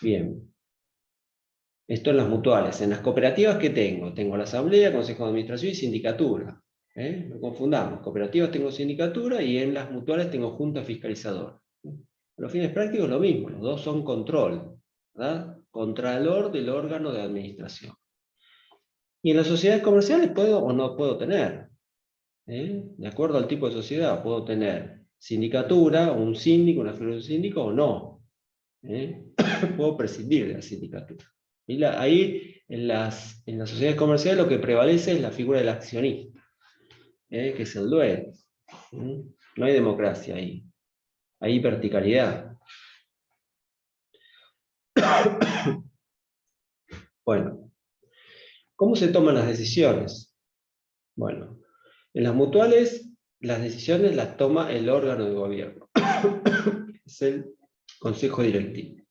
Bien. Esto en las mutuales. En las cooperativas, ¿qué tengo? Tengo la asamblea, consejo de administración y sindicatura. No confundamos. Cooperativas tengo sindicatura y en las mutuales tengo junta fiscalizadora. A los fines prácticos lo mismo, los dos son control, ¿verdad? Contralor del órgano de administración. Y en las sociedades comerciales puedo o no puedo tener. De acuerdo al tipo de sociedad, puedo tener sindicatura, un síndico, una figura de un síndico o no. Puedo prescindir de la sindicatura. Y ahí, en las sociedades comerciales, lo que prevalece es la figura del accionista, que es el dueño. No hay democracia ahí. Hay verticalidad. Bueno, ¿cómo se toman las decisiones? Bueno, en las mutuales, las decisiones las toma el órgano de gobierno. Es el consejo directivo.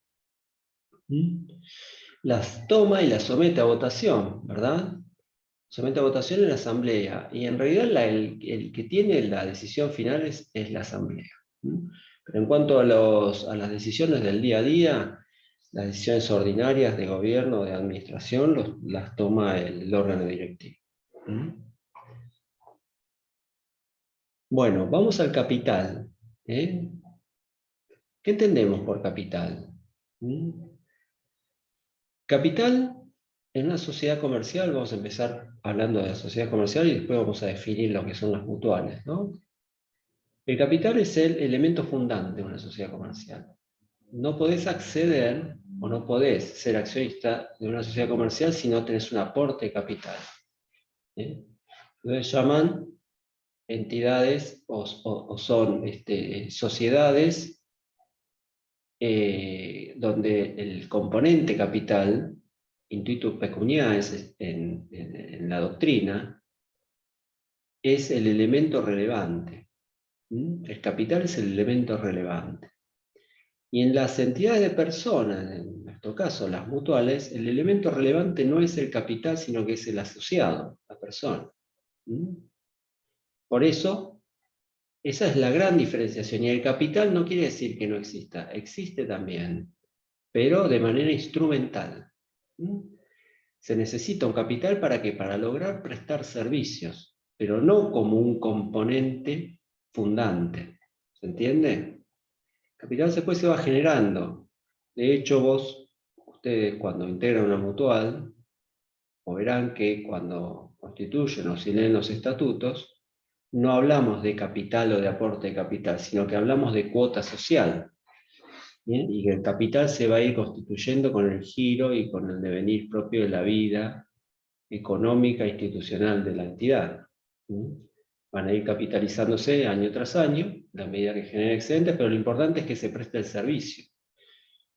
Las toma y las somete a votación, ¿verdad? Somete a votación en la asamblea, y en realidad el que tiene la decisión final es la asamblea. Pero en cuanto a las decisiones del día a día, las decisiones ordinarias de gobierno o de administración las toma el órgano directivo. Bueno, vamos al capital. ¿Qué entendemos por capital? Capital, en una sociedad comercial, vamos a empezar hablando de la sociedad comercial y después vamos a definir lo que son las mutuales, ¿no? El capital es el elemento fundante de una sociedad comercial. No podés acceder o no podés ser accionista de una sociedad comercial si no tenés un aporte de capital. Entonces llaman entidades o son sociedades donde el componente capital, intuitu pecuniae en la doctrina, es el elemento relevante. El capital es el elemento relevante. Y en las entidades de personas, en nuestro caso las mutuales, el elemento relevante no es el capital, sino que es el asociado, la persona. Por eso, esa es la gran diferenciación. Y el capital no quiere decir que no exista, existe también, pero de manera instrumental. Se necesita un capital ¿para qué? Para lograr prestar servicios, pero no como un componente fundante. ¿Se entiende? El capital después se va generando. De hecho, ustedes cuando integran una mutual, o verán que cuando constituyen o si leen los estatutos, no hablamos de capital o de aporte de capital, sino que hablamos de cuota social. ¿Bien? Y que el capital se va a ir constituyendo con el giro y con el devenir propio de la vida económica e institucional de la entidad. Van a ir capitalizándose año tras año, a medida que genera excedentes, pero lo importante es que se preste el servicio.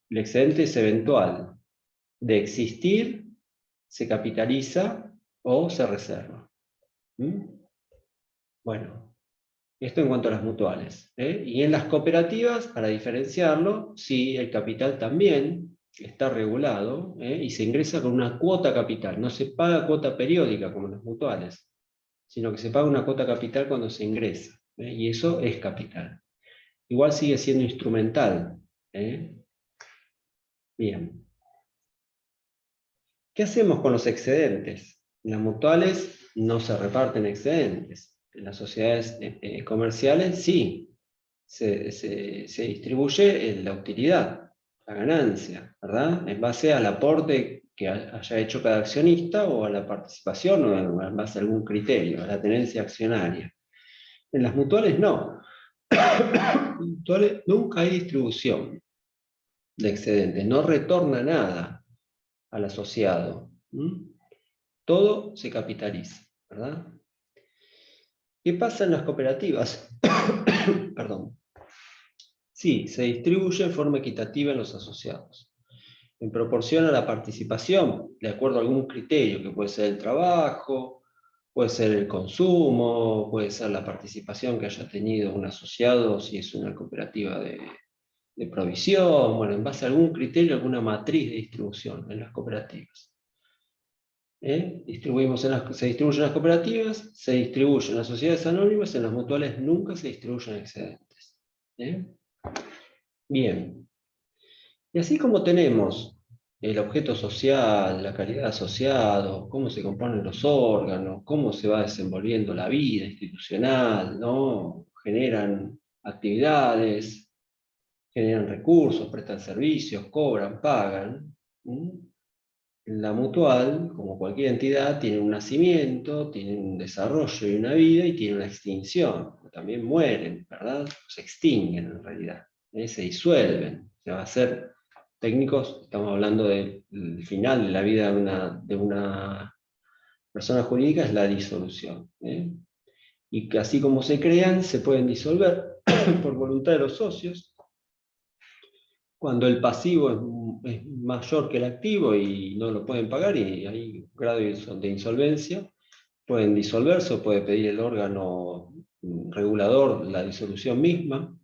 El excedente es eventual. De existir, se capitaliza o se reserva. Bueno, esto en cuanto a las mutuales. Y en las cooperativas, para diferenciarlo, sí, el capital también está regulado y se ingresa con una cuota capital. No se paga cuota periódica como en las mutuales, sino que se paga una cuota capital cuando se ingresa. Y eso es capital. Igual sigue siendo instrumental. Bien. ¿Qué hacemos con los excedentes? En las mutuales no se reparten excedentes. En las sociedades comerciales sí. Se distribuye la utilidad, la ganancia, ¿verdad? En base al aporte que haya hecho cada accionista o a la participación o en base a algún criterio, a la tenencia accionaria. En las mutuales no. En las mutuales nunca hay distribución de excedentes, no retorna nada al asociado. Todo se capitaliza, ¿verdad? ¿Qué pasa en las cooperativas? Perdón. Sí, se distribuye en forma equitativa en los asociados. En proporción a la participación, de acuerdo a algún criterio, que puede ser el trabajo, puede ser el consumo, puede ser la participación que haya tenido un asociado, si es una cooperativa de provisión, bueno, en base a algún criterio, alguna matriz de distribución en las cooperativas. Se distribuyen las cooperativas, se distribuyen en las sociedades anónimas, en las mutuales nunca se distribuyen excedentes. Bien. Y así como tenemos el objeto social, la calidad de asociado, cómo se componen los órganos, cómo se va desenvolviendo la vida institucional, ¿no? Generan actividades, generan recursos, prestan servicios, cobran, pagan. La mutual, como cualquier entidad, tiene un nacimiento, tiene un desarrollo y una vida, y tiene una extinción. También mueren, ¿verdad? Se extinguen en realidad, se disuelven. Se va a hacer técnicos, estamos hablando del final de la vida de una persona jurídica, es la disolución. Y que así como se crean, se pueden disolver por voluntad de los socios, cuando el pasivo es mayor que el activo y no lo pueden pagar y hay grado de insolvencia, pueden disolverse o puede pedir el órgano regulador la disolución misma.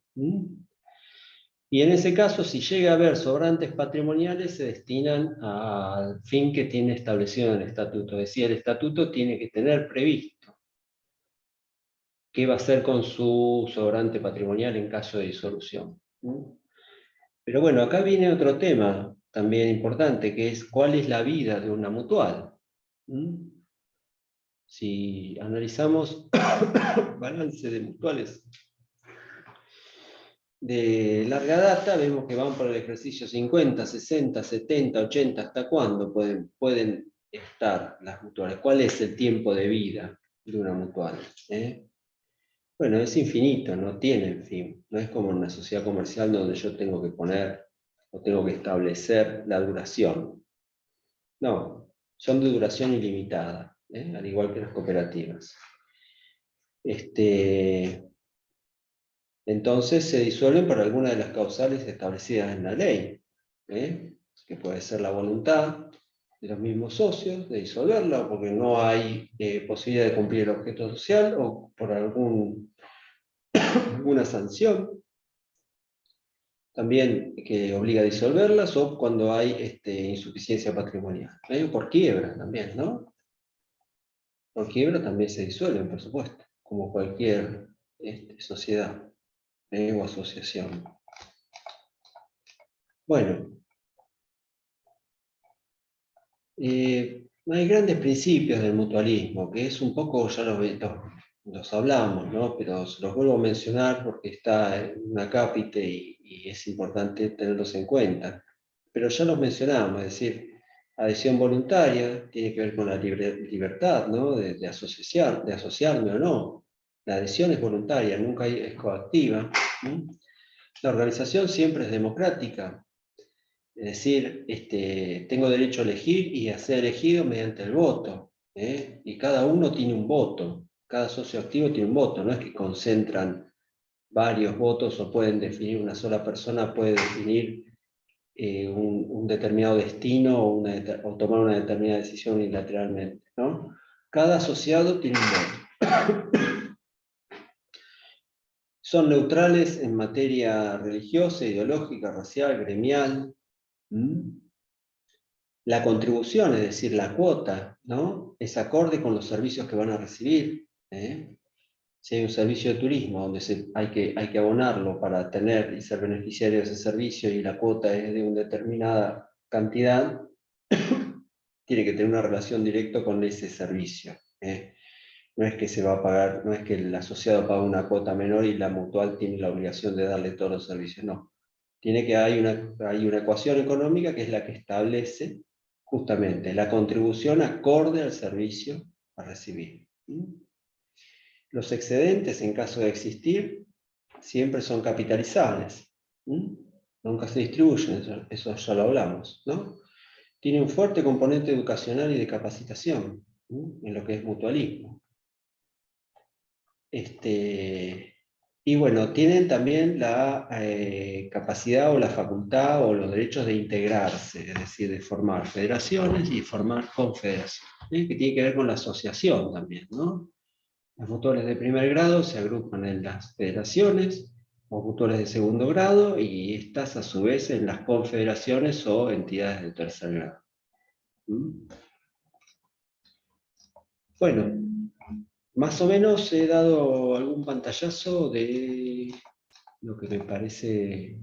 Y en ese caso, si llega a haber sobrantes patrimoniales, se destinan al fin que tiene establecido en el estatuto. Es decir, el estatuto tiene que tener previsto qué va a hacer con su sobrante patrimonial en caso de disolución. Pero bueno, acá viene otro tema también importante, que es cuál es la vida de una mutual. Si analizamos balance de mutuales de larga data, vemos que van por el ejercicio 50, 60, 70, 80, ¿hasta cuándo pueden estar las mutuales? ¿Cuál es el tiempo de vida de una mutual? Bueno, es infinito, no tiene fin. No es como en una sociedad comercial donde yo tengo que poner o tengo que establecer la duración. No, son de duración ilimitada, al igual que las cooperativas. Entonces se disuelven por alguna de las causales establecidas en la ley. que puede ser la voluntad de los mismos socios de disolverla, o porque no hay posibilidad de cumplir el objeto social, o por alguna sanción también que obliga a disolverlas, o cuando hay insuficiencia patrimonial, o por quiebra también, ¿no? Por quiebra también se disuelven, por supuesto, como cualquier sociedad o asociación. Bueno, hay grandes principios del mutualismo, que es un poco, ya los hablamos, ¿no? Pero se los vuelvo a mencionar porque está en un acápite y es importante tenerlos en cuenta. Pero ya los mencionamos, es decir, adhesión voluntaria tiene que ver con la libertad, ¿no? de asociarme o no. La adhesión es voluntaria, nunca es coactiva, ¿no? La organización siempre es democrática. Es decir, tengo derecho a elegir y a ser elegido mediante el voto. Y cada uno tiene un voto, cada socio activo tiene un voto, no es que concentran varios votos o pueden definir, una sola persona puede definir un determinado destino o tomar una determinada decisión unilateralmente, ¿no? Cada asociado tiene un voto. Son neutrales en materia religiosa, ideológica, racial, gremial. La contribución, es decir, la cuota, ¿no? Es acorde con los servicios que van a recibir. Si hay un servicio de turismo donde hay que abonarlo para tener y ser beneficiario de ese servicio y la cuota es de una determinada cantidad, tiene que tener una relación directa con ese servicio. No es que se va a pagar, no es que el asociado paga una cuota menor y la mutual tiene la obligación de darle todos los servicios, no. Hay una ecuación económica que es la que establece justamente la contribución acorde al servicio a recibir. Los excedentes, en caso de existir, siempre son capitalizables. Nunca se distribuyen, eso ya lo hablamos, ¿no? Tiene un fuerte componente educacional y de capacitación, en lo que es mutualismo. Y bueno, tienen también la capacidad o la facultad o los derechos de integrarse, es decir, de formar federaciones y formar confederaciones, que tiene que ver con la asociación también, ¿no? Las mutuales de primer grado se agrupan en las federaciones o mutuales de segundo grado y estas a su vez en las confederaciones o entidades de tercer grado. Bueno, más o menos he dado algún pantallazo de lo que me parece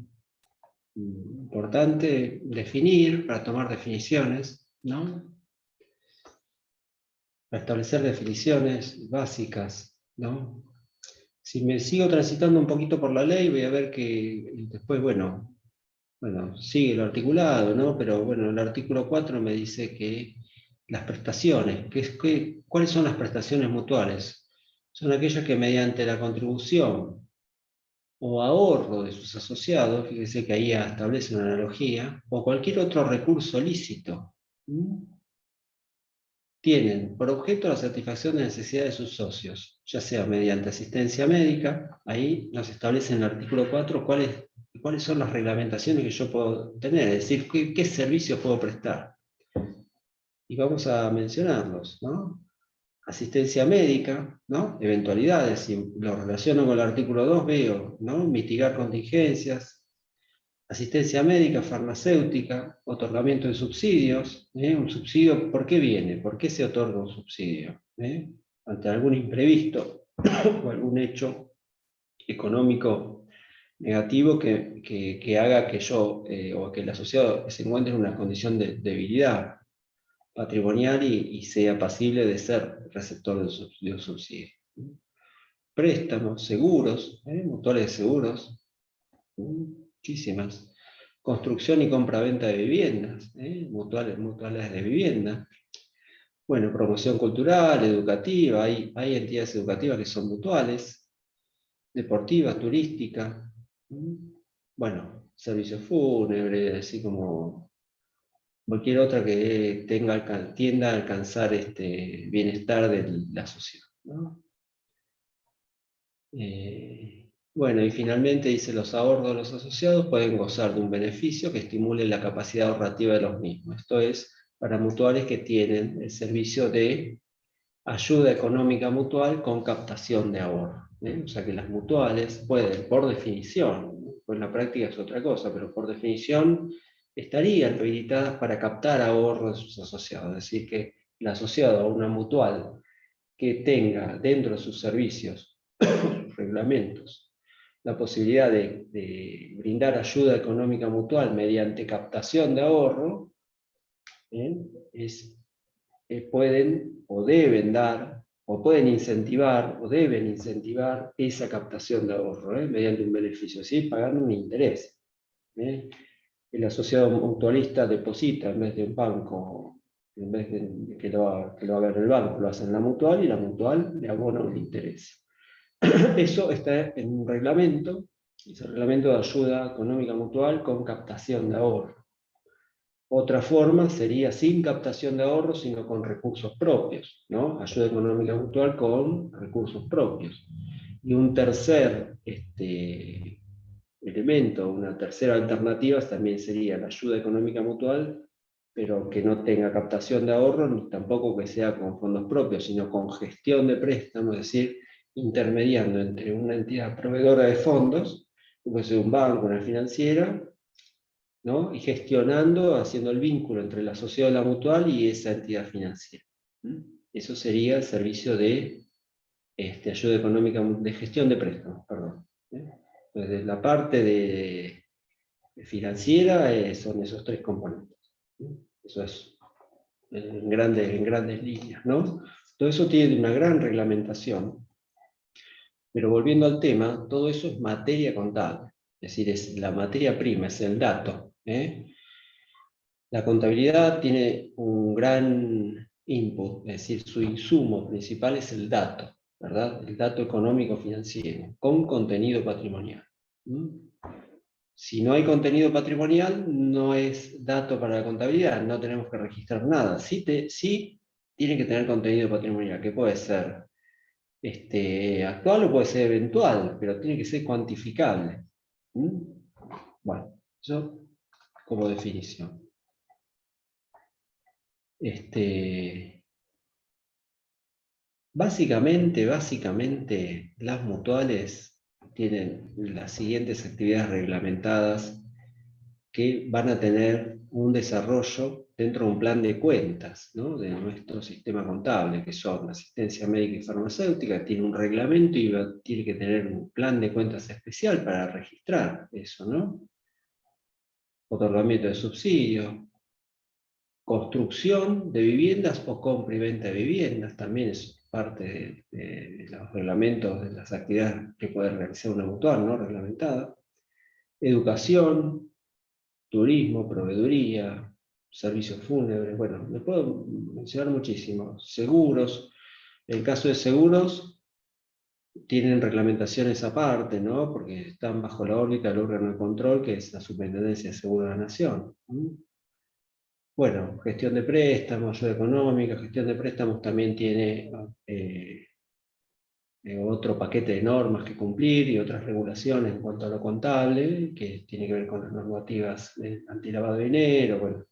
importante definir para tomar definiciones, ¿no? Para establecer definiciones básicas, ¿no? Si me sigo transitando un poquito por la ley, voy a ver que después, bueno, sigue lo articulado, ¿no? Pero bueno, el artículo 4 me dice que las prestaciones, ¿cuáles son las prestaciones mutuales? Son aquellas que mediante la contribución o ahorro de sus asociados, fíjese que ahí establece una analogía, o cualquier otro recurso lícito, tienen por objeto la satisfacción de necesidades de sus socios, ya sea mediante asistencia médica, ahí nos establece en el artículo 4 cuáles son las reglamentaciones que yo puedo tener, es decir, qué servicios puedo prestar. Y vamos a mencionarlos, ¿no? Asistencia médica, ¿no? Eventualidades, si lo relaciono con el artículo 2 veo, ¿no? Mitigar contingencias, asistencia médica, farmacéutica, otorgamiento de subsidios. ¿Un subsidio por qué viene? ¿Por qué se otorga un subsidio? Ante algún imprevisto o algún hecho económico negativo que haga que yo o que el asociado se encuentre en una condición de debilidad patrimonial y sea pasible de ser receptor de un subsidio. Préstamos, seguros, mutuales de seguros, muchísimas. Construcción y compra-venta de viviendas, mutuales de vivienda. Bueno, promoción cultural, educativa, hay entidades educativas que son mutuales, deportivas, turísticas. Bueno, servicios fúnebres, así como cualquier otra que tienda a alcanzar bienestar de la sociedad, ¿no? Bueno, y finalmente dice, los ahorros de los asociados pueden gozar de un beneficio que estimule la capacidad ahorrativa de los mismos. Esto es para mutuales que tienen el servicio de ayuda económica mutual con captación de ahorro. O sea que las mutuales pueden, por definición, pues en la práctica es otra cosa, pero por definición estarían habilitadas para captar ahorro de sus asociados. Es decir, que el asociado a una mutual que tenga dentro de sus servicios, reglamentos, la posibilidad de brindar ayuda económica mutual mediante captación de ahorro, pueden o deben dar, o pueden incentivar, o deben incentivar esa captación de ahorro, mediante un beneficio, ¿sí? Pagando un interés. El asociado mutualista deposita en vez de un banco, en vez de que lo haga en el banco, lo hace en la mutual y la mutual le abona un interés. Eso está en un reglamento, es el reglamento de ayuda económica mutual con captación de ahorro. Otra forma sería sin captación de ahorro, sino con recursos propios, ¿no? Ayuda económica mutual con recursos propios. Y un tercer elemento, una tercera alternativa también sería la ayuda económica mutual, pero que no tenga captación de ahorro, ni tampoco que sea con fondos propios, sino con gestión de préstamos, es decir, intermediando entre una entidad proveedora de fondos, puede ser un banco, una financiera, ¿no? Y gestionando, haciendo el vínculo entre el asociado de la mutual y esa entidad financiera. Eso sería el servicio de ayuda económica, de gestión de préstamos, perdón. Entonces, la parte de financiera son esos tres componentes. Eso es en grandes líneas, ¿no? Todo eso tiene una gran reglamentación, pero volviendo al tema, todo eso es materia contable, es decir, es la materia prima, es el dato. La contabilidad tiene un gran input, es decir, su insumo principal es el dato, ¿verdad? El dato económico financiero, con contenido patrimonial. Si no hay contenido patrimonial, no es dato para la contabilidad, no tenemos que registrar nada. Sí tiene que tener contenido patrimonial, que puede ser actual o puede ser eventual, pero tiene que ser cuantificable. Bueno, eso como definición. Básicamente, las mutuales tienen las siguientes actividades reglamentadas que van a tener un desarrollo dentro de un plan de cuentas, ¿no? De nuestro sistema contable, que son asistencia médica y farmacéutica, tiene un reglamento y tiene que tener un plan de cuentas especial para registrar eso, ¿no? Otorgamiento de subsidios, construcción de viviendas o compra y venta de viviendas, también es parte de los reglamentos de las actividades que puede realizar una mutual, ¿no? Reglamentada. Educación, turismo, proveeduría, servicios fúnebres, bueno, le puedo mencionar muchísimo. Seguros, en el caso de seguros, tienen reglamentaciones aparte, ¿no? Porque están bajo la órbita del órgano de control, que es la Superintendencia de Seguros de la Nación. Bueno, gestión de préstamos, ayuda económica, gestión de préstamos también tiene otro paquete de normas que cumplir y otras regulaciones en cuanto a lo contable, que tiene que ver con las normativas antilavado de dinero, bueno,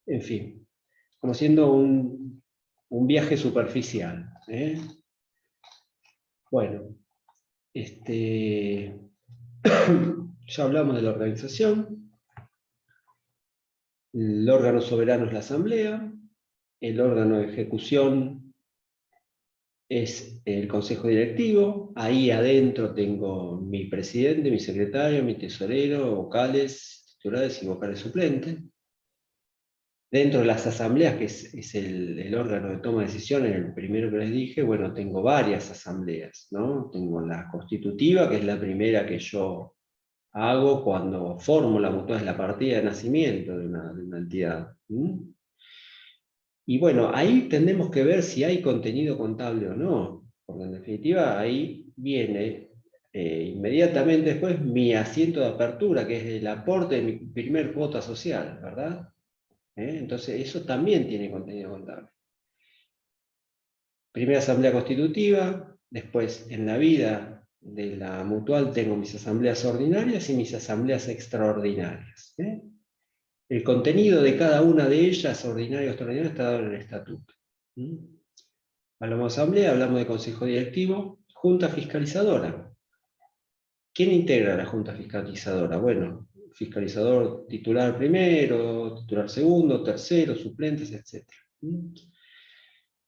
en fin, como siendo un viaje superficial. Bueno, ya hablamos de la organización. El órgano soberano es la Asamblea, el órgano de ejecución es el Consejo Directivo, ahí adentro tengo mi presidente, mi secretario, mi tesorero, vocales, titulares y vocales suplentes. Dentro de las asambleas, que es el órgano de toma de decisiones, el primero que les dije, bueno, tengo varias asambleas, ¿no? Tengo la constitutiva, que es la primera que yo hago cuando formo la mutual, es la partida de nacimiento de una entidad. Y bueno, ahí tendremos que ver si hay contenido contable o no, porque en definitiva ahí viene inmediatamente después mi asiento de apertura, que es el aporte de mi primer cuota social, ¿verdad? Entonces eso también tiene contenido contable. Primera asamblea constitutiva, después en la vida de la mutual tengo mis asambleas ordinarias y mis asambleas extraordinarias. El contenido de cada una de ellas, ordinaria o extraordinaria, está dado en el estatuto. Hablamos de asamblea, hablamos de consejo directivo, junta fiscalizadora. ¿Quién integra la junta fiscalizadora? Bueno, fiscalizador titular primero, titular segundo, tercero, suplentes, etc.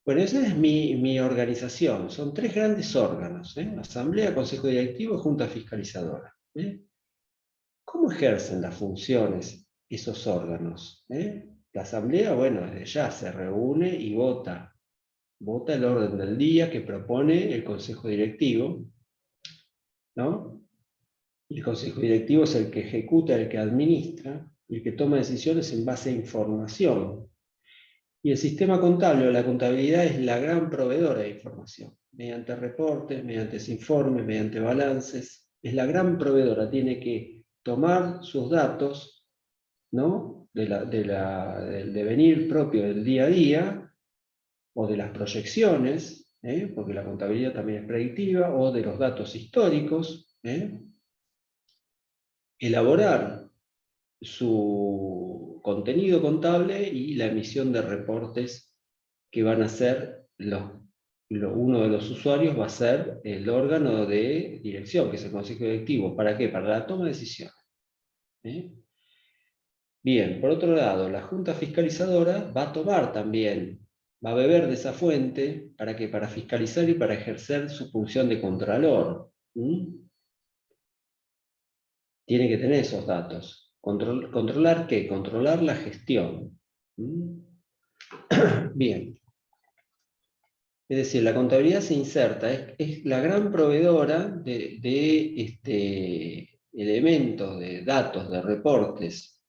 Bueno, esa es mi organización. Son 3 grandes órganos: asamblea, consejo directivo y junta fiscalizadora. ¿Cómo ejercen las funciones esos órganos? La asamblea, bueno, desde ya se reúne y vota el orden del día que propone el consejo directivo, ¿no? El consejo directivo es el que ejecuta, el que administra, el que toma decisiones en base a información. Y el sistema contable o la contabilidad es la gran proveedora de información. Mediante reportes, mediante informes, mediante balances. Es la gran proveedora, tiene que tomar sus datos, ¿no? del devenir propio del día a día, o de las proyecciones, porque la contabilidad también es predictiva, o de los datos históricos, elaborar su contenido contable y la emisión de reportes que van a ser uno de los usuarios va a ser el órgano de dirección, que es el consejo directivo. ¿Para qué? Para la toma de decisiones. Bien, por otro lado, la junta fiscalizadora va a tomar también, va a beber de esa fuente, ¿para qué? Para fiscalizar y para ejercer su función de contralor. Tiene que tener esos datos. ¿Controlar qué? Controlar la gestión. Bien. Es decir, la contabilidad se inserta, es la gran proveedora de elementos, de datos, de reportes,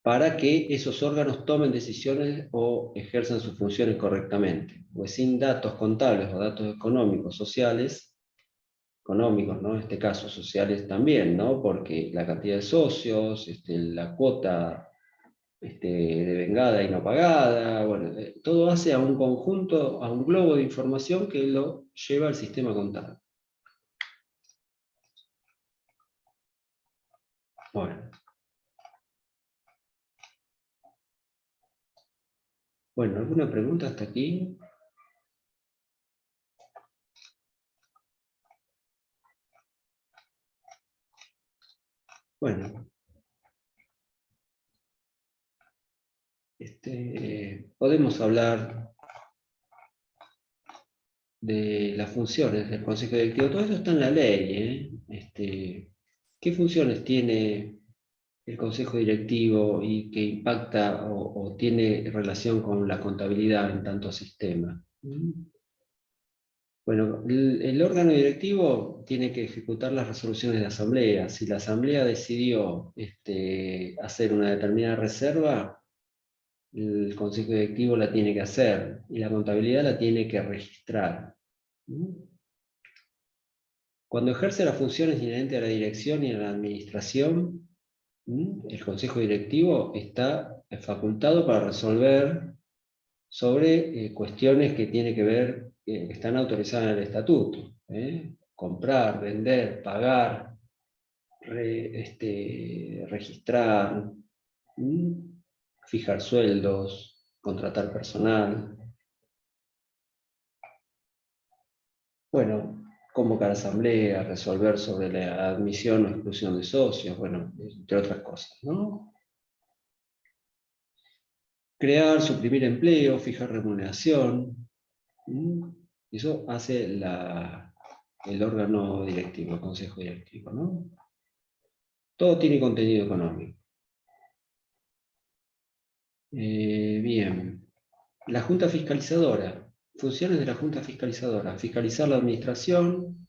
para que esos órganos tomen decisiones o ejerzan sus funciones correctamente. Pues sin datos contables o datos económicos, sociales, económicos, ¿no? En este caso sociales también, ¿no? Porque la cantidad de socios, la cuota devengada y no pagada, bueno, todo hace a un conjunto, a un globo de información que lo lleva al sistema contable. Bueno, ¿alguna pregunta hasta aquí? Bueno. Podemos hablar de las funciones del Consejo Directivo. Todo eso está en la ley. ¿Qué funciones tiene el Consejo Directivo y que impacta o tiene relación con la contabilidad en tanto sistema? Bueno, el órgano directivo tiene que ejecutar las resoluciones de asamblea. Si la asamblea decidió hacer una determinada reserva, el consejo directivo la tiene que hacer y la contabilidad la tiene que registrar. Cuando ejerce las funciones inherentes a la dirección y a la administración, el consejo directivo está facultado para resolver sobre cuestiones que tienen que ver, que están autorizadas en el estatuto. Comprar, vender, pagar, registrar, fijar sueldos, contratar personal. Bueno, convocar asamblea, resolver sobre la admisión o exclusión de socios, bueno, entre otras cosas, ¿no? Crear, suprimir empleo, fijar remuneración. Eso hace el órgano directivo, el consejo directivo, ¿no? Todo tiene contenido económico. Bien. La junta fiscalizadora. Funciones de la junta fiscalizadora: fiscalizar la administración,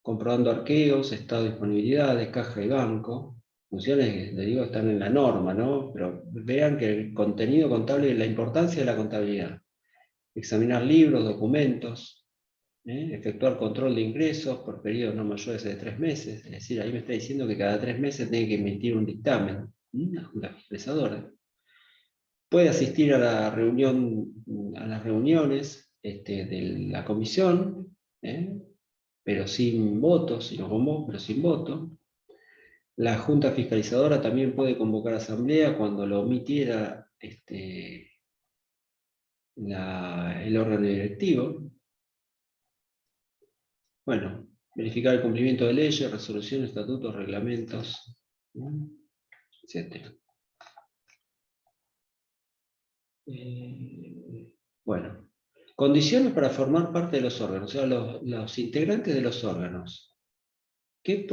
comprobando arqueos, estado de disponibilidades, caja y banco. Funciones que, les digo, están en la norma, ¿no? Pero vean que el contenido contable, la importancia de la contabilidad. Examinar libros, documentos, efectuar control de ingresos por periodos no mayores de 3 meses. Es decir, ahí me está diciendo que cada 3 meses tiene que emitir un dictamen, la junta fiscalizadora. Puede asistir a la reunión, a las reuniones de la comisión, pero sin voto, sino con voz, pero sin voto. La Junta Fiscalizadora también puede convocar asamblea cuando lo omitiera el órgano directivo. Bueno, verificar el cumplimiento de leyes, resoluciones, estatutos, reglamentos, etc. Bueno, condiciones para formar parte de los órganos, o sea, los integrantes de los órganos. ¿Qué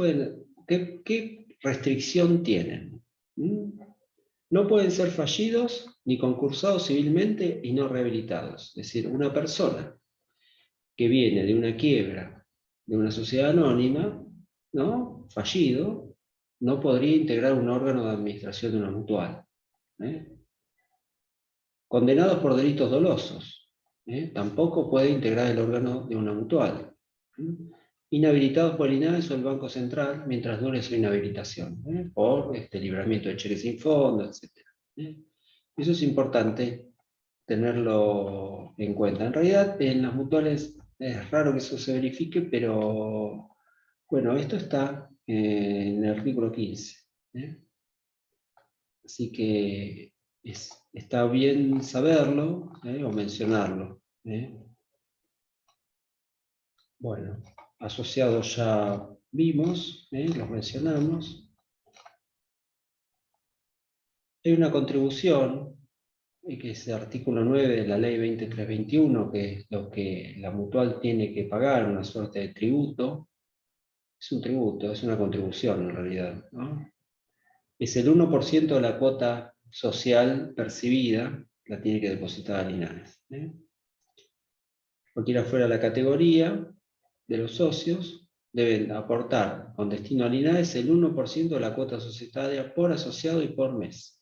restricción tienen? No pueden ser fallidos ni concursados civilmente y no rehabilitados. Es decir, una persona que viene de una quiebra de una sociedad anónima, ¿no? Fallido, no podría integrar un órgano de administración de una mutual. Condenados por delitos dolosos, tampoco puede integrar el órgano de una mutual. Inhabilitados por el INAES o el Banco Central mientras dure su inhabilitación, por libramiento de cheques sin fondo, etc. Eso es importante tenerlo en cuenta. En realidad, en las mutuales es raro que eso se verifique, pero bueno, esto está en el artículo 15. Así que está bien saberlo o mencionarlo. Bueno, asociados ya vimos, los mencionamos. Hay una contribución, que es el artículo 9 de la ley 20321, que es lo que la mutual tiene que pagar, una suerte de tributo. Es un tributo, es una contribución en realidad, ¿no? Es el 1% de la cuota social percibida, la tiene que depositar al INAES. Cualquiera fuera la categoría de los socios, deben aportar con destino al INAES el 1% de la cuota societaria por asociado y por mes.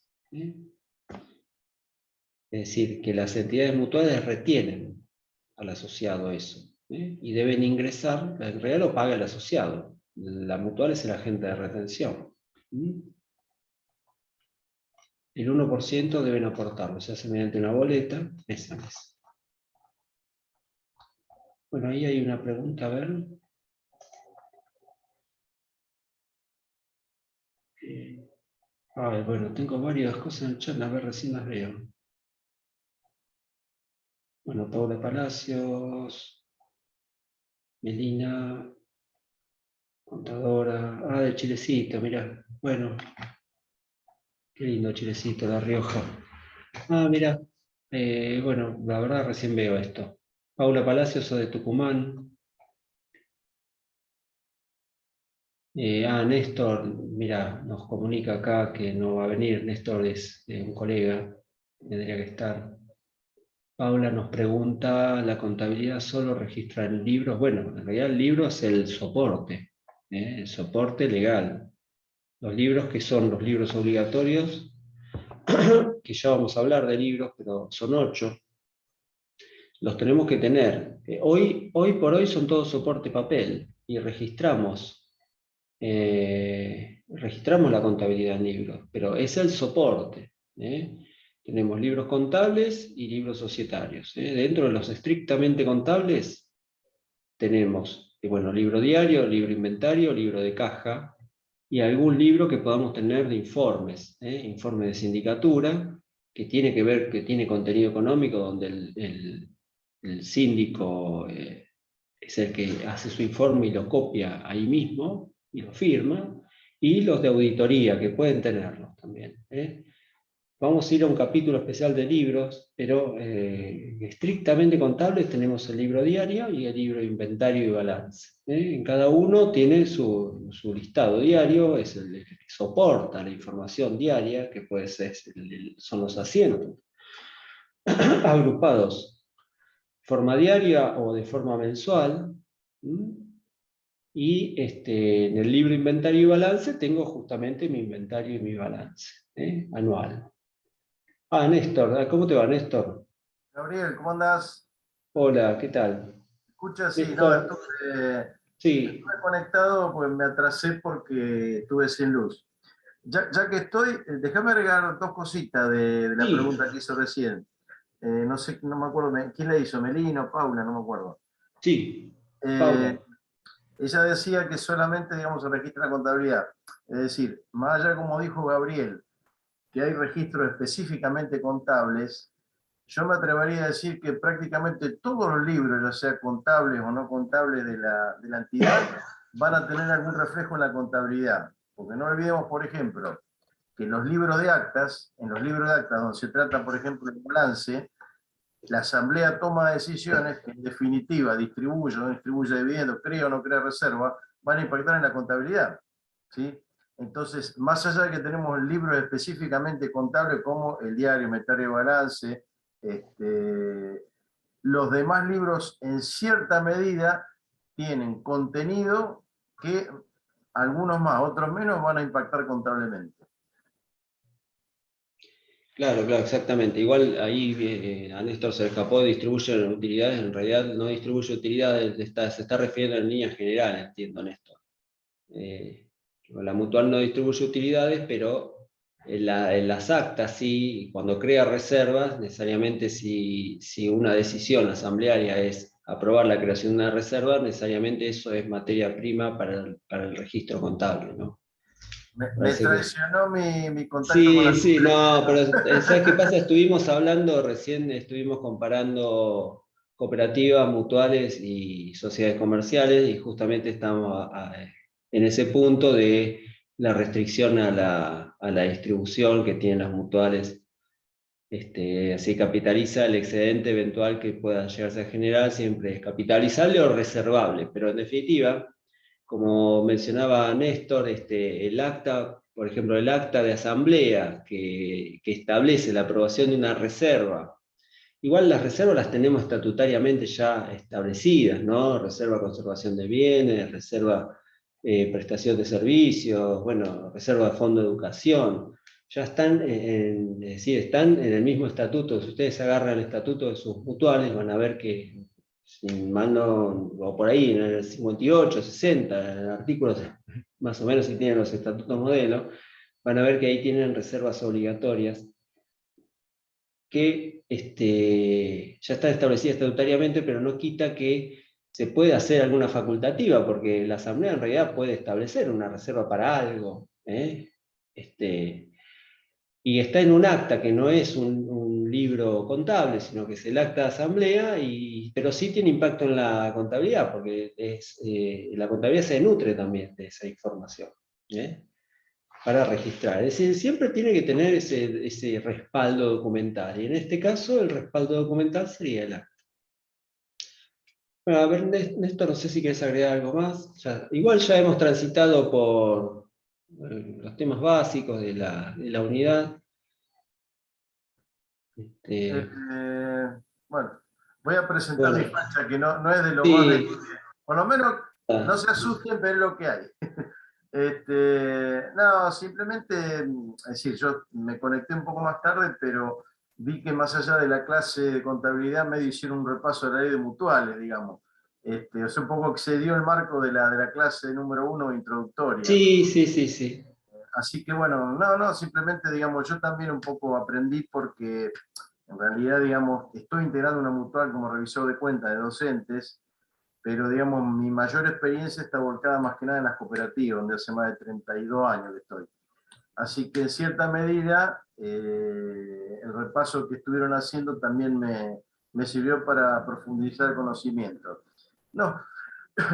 Es decir, que las entidades mutuales retienen al asociado eso, y deben ingresar, en realidad lo paga el asociado, la mutual es el agente de retención. El 1% deben aportarlo, se hace mediante una boleta mes a mes. Bueno, ahí hay una pregunta, a ver. Bueno, tengo varias cosas en el chat, a ver, recién las veo. Bueno, Paula Palacios, Melina, contadora, de Chilecito, mirá, bueno, qué lindo Chilecito, La Rioja. Mirá, bueno, la verdad recién veo esto. Paula Palacios, o de Tucumán. Néstor, mira, nos comunica acá que no va a venir. Néstor es un colega, tendría que estar. Paula nos pregunta, ¿la contabilidad solo registra en libros? Bueno, en realidad el libro es el soporte legal. Los libros que son los libros obligatorios, que ya vamos a hablar de libros, pero son 8. Los tenemos que tener. Hoy por hoy son todos soporte papel y registramos la contabilidad en libros, pero es el soporte. Tenemos libros contables y libros societarios. Dentro de los estrictamente contables tenemos, libro diario, libro inventario, libro de caja, y algún libro que podamos tener de informes, informe de sindicatura, que tiene que ver, que tiene contenido económico, donde el síndico es el que hace su informe y lo copia ahí mismo, y lo firma, y los de auditoría, que pueden tenerlos también. Vamos a ir a un capítulo especial de libros, pero estrictamente contables tenemos el libro diario y el libro inventario y balance. En cada uno tiene su listado diario, es el que soporta la información diaria, que puede ser, son los asientos, agrupados de forma diaria o de forma mensual. Y en el libro inventario y balance tengo justamente mi inventario y mi balance anual. Néstor, ¿cómo te va, Néstor? Gabriel, ¿cómo andás? Hola, ¿qué tal? Escucha, sí, no, Néstor, sí, estuve conectado, pues me atrasé porque estuve sin luz. Ya que estoy, déjame agregar dos cositas de la sí, pregunta que hizo recién. No sé, no me acuerdo, ¿quién la hizo? ¿Melina o Paula? No me acuerdo. sí, Eh, Paula. ella decía que solamente, digamos, se registra la contabilidad. Es decir, más allá, como dijo Gabriel, que hay registros específicamente contables, yo me atrevería a decir que prácticamente todos los libros, ya sea contables o no contables de la entidad, van a tener algún reflejo en la contabilidad. Porque no olvidemos, por ejemplo, que en los libros de actas, donde se trata, por ejemplo, el balance, la asamblea toma decisiones que en definitiva distribuye o no distribuye dividendos, crea o no crea reserva, van a impactar en la contabilidad, ¿sí? Entonces, más allá de que tenemos libros específicamente contables como el diario, inventario de balance, los demás libros en cierta medida tienen contenido que algunos más, otros menos van a impactar contablemente. Claro, claro, exactamente. Igual ahí a Néstor se le escapó, distribuye utilidades, en realidad no distribuye utilidades, se está refiriendo en líneas generales, entiendo, Néstor. La mutual no distribuye utilidades, pero en las actas sí, cuando crea reservas, necesariamente si una decisión asamblearia es aprobar la creación de una reserva, necesariamente eso es materia prima para el registro contable, ¿no? Me traicionó mi contacto con Sí, la... sí, no, pero ¿sabes qué pasa? Estuvimos hablando recién, estuvimos comparando cooperativas, mutuales y sociedades comerciales y justamente estamos en ese punto de la restricción a la distribución que tienen las mutuales. Así capitaliza el excedente eventual que pueda llegarse a generar, siempre es capitalizable o reservable, pero en definitiva, como mencionaba Néstor, el acta, por ejemplo, el acta de asamblea que establece la aprobación de una reserva. Igual las reservas las tenemos estatutariamente ya establecidas, ¿no? Reserva conservación de bienes, reserva prestación de servicios, bueno, reserva de fondo de educación. Ya están, es decir, están en el mismo estatuto. Si ustedes agarran el estatuto de sus mutuales, van a ver que, si mal no, o por ahí, en el 58, 60, en el artículo, más o menos si tienen los estatutos modelo, van a ver que ahí tienen reservas obligatorias que ya está establecida estatutariamente, pero no quita que se pueda hacer alguna facultativa, porque la Asamblea en realidad puede establecer una reserva para algo, y está en un acta que no es un libro contable, sino que es el acta de Asamblea, pero sí tiene impacto en la contabilidad, porque la contabilidad se nutre también de esa información. Para registrar. Es decir, siempre tiene que tener ese respaldo documental. Y en este caso, el respaldo documental sería el acta. Bueno, a ver, Néstor, no sé si quieres agregar algo más. Igual ya hemos transitado por los temas básicos de la unidad. Bueno, voy a presentar mi Bueno, facha, que no es de lo más de... sí. Por lo menos no Ah, se asusten, pero es lo que hay. No, simplemente, es decir, yo me conecté un poco más tarde, pero vi que más allá de la clase de contabilidad medio hicieron un repaso de la ley de mutuales, digamos. O sea, un poco excedió el marco de la clase número 1 introductoria. sí, sí, sí, sí. Así que bueno, no, simplemente, digamos, yo también un poco aprendí porque en realidad, digamos, estoy integrando una mutual como revisor de cuentas de docentes, pero digamos, mi mayor experiencia está volcada más que nada en las cooperativas, donde hace más de 32 años que estoy. Así que en cierta medida, el repaso que estuvieron haciendo también me sirvió para profundizar el conocimiento. No,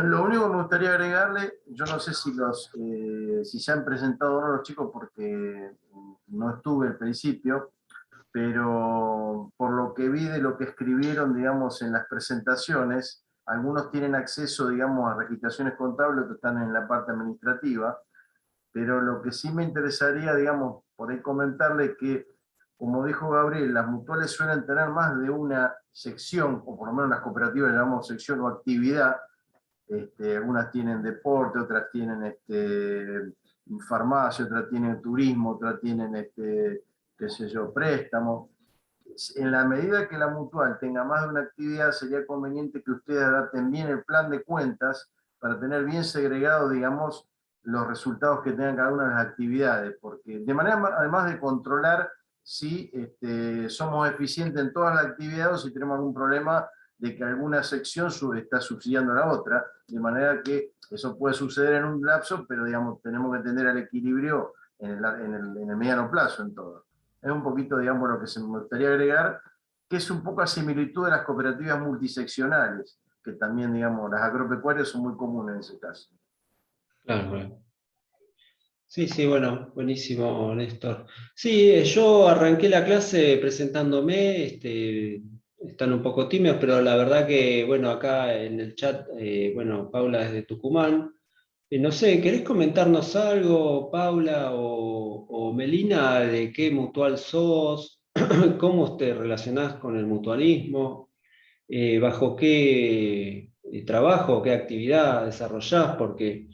lo único que me gustaría agregarle, yo no sé si se han presentado o no los chicos porque no estuve al principio, pero por lo que vi de lo que escribieron, digamos, en las presentaciones, algunos tienen acceso, digamos, a registraciones contables, otros están en la parte administrativa, pero lo que sí me interesaría, digamos, por ahí comentarle que, como dijo Gabriel, las mutuales suelen tener más de una sección, o por lo menos las cooperativas llamamos sección o actividad. Algunas tienen deporte, otras tienen farmacia, otras tienen turismo, otras tienen, qué sé yo, préstamos. En la medida que la mutual tenga más de una actividad, sería conveniente que ustedes adapten bien el plan de cuentas para tener bien segregado, digamos, los resultados que tengan cada una de las actividades, porque de manera, además de controlar si somos eficientes en todas las actividades o si tenemos algún problema de que alguna sección está subsidiando a la otra, de manera que eso puede suceder en un lapso, pero digamos, tenemos que tener el equilibrio en el mediano plazo en todo. Es un poquito, digamos, lo que se me gustaría agregar, que es un poco a similitud de las cooperativas multiseccionales, que también, digamos, las agropecuarias son muy comunes en ese caso. Claro, claro. Sí, sí, bueno, buenísimo, Néstor. Sí, yo arranqué la clase presentándome, están un poco tímidos, pero la verdad que, bueno, acá en el chat, bueno, Paula es de Tucumán. No sé, ¿querés comentarnos algo, Paula o Melina, de qué mutual sos? ¿Cómo te relacionás con el mutualismo? ¿Bajo qué trabajo, qué actividad desarrollás? Porque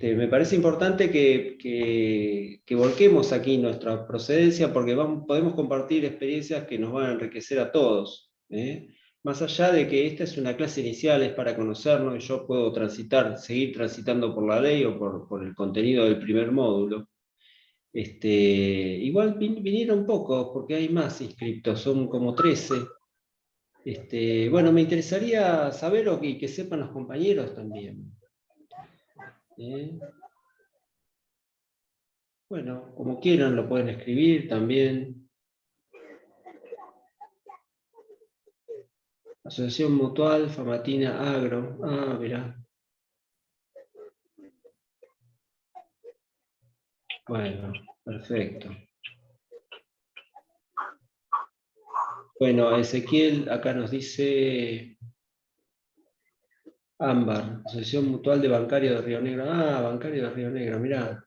me parece importante que volquemos aquí nuestra procedencia porque podemos compartir experiencias que nos van a enriquecer a todos. ¿Eh? Más allá de que esta es una clase inicial, es para conocernos y yo puedo seguir transitando por la ley o por el contenido del primer módulo. Igual vinieron pocos porque hay más inscriptos, son como 13. Bueno, me interesaría saber y que sepan los compañeros también. ¿Eh? Bueno, como quieran, lo pueden escribir también. Asociación Mutual Famatina Agro. Ah, mirá. Bueno, perfecto. Bueno, Ezequiel acá nos dice Ámbar, Asociación Mutual de Bancario de Río Negro. Ah, Bancario de Río Negro, mirá.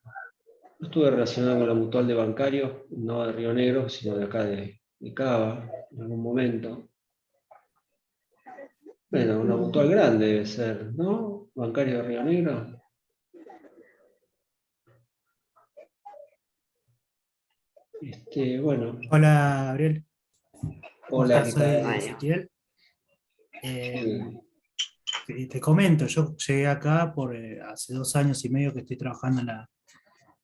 No estuve relacionado con la mutual de bancarios, no de Río Negro, sino de acá de Cava, en algún momento. Bueno, una mutual grande debe ser, ¿no? Bancario de Río Negro. Bueno. Hola, Gabriel. ¿Cómo Hola, estás? ¿qué Soy tal? Ezequiel. Sí. Te comento, yo llegué acá hace 2 años y medio que estoy trabajando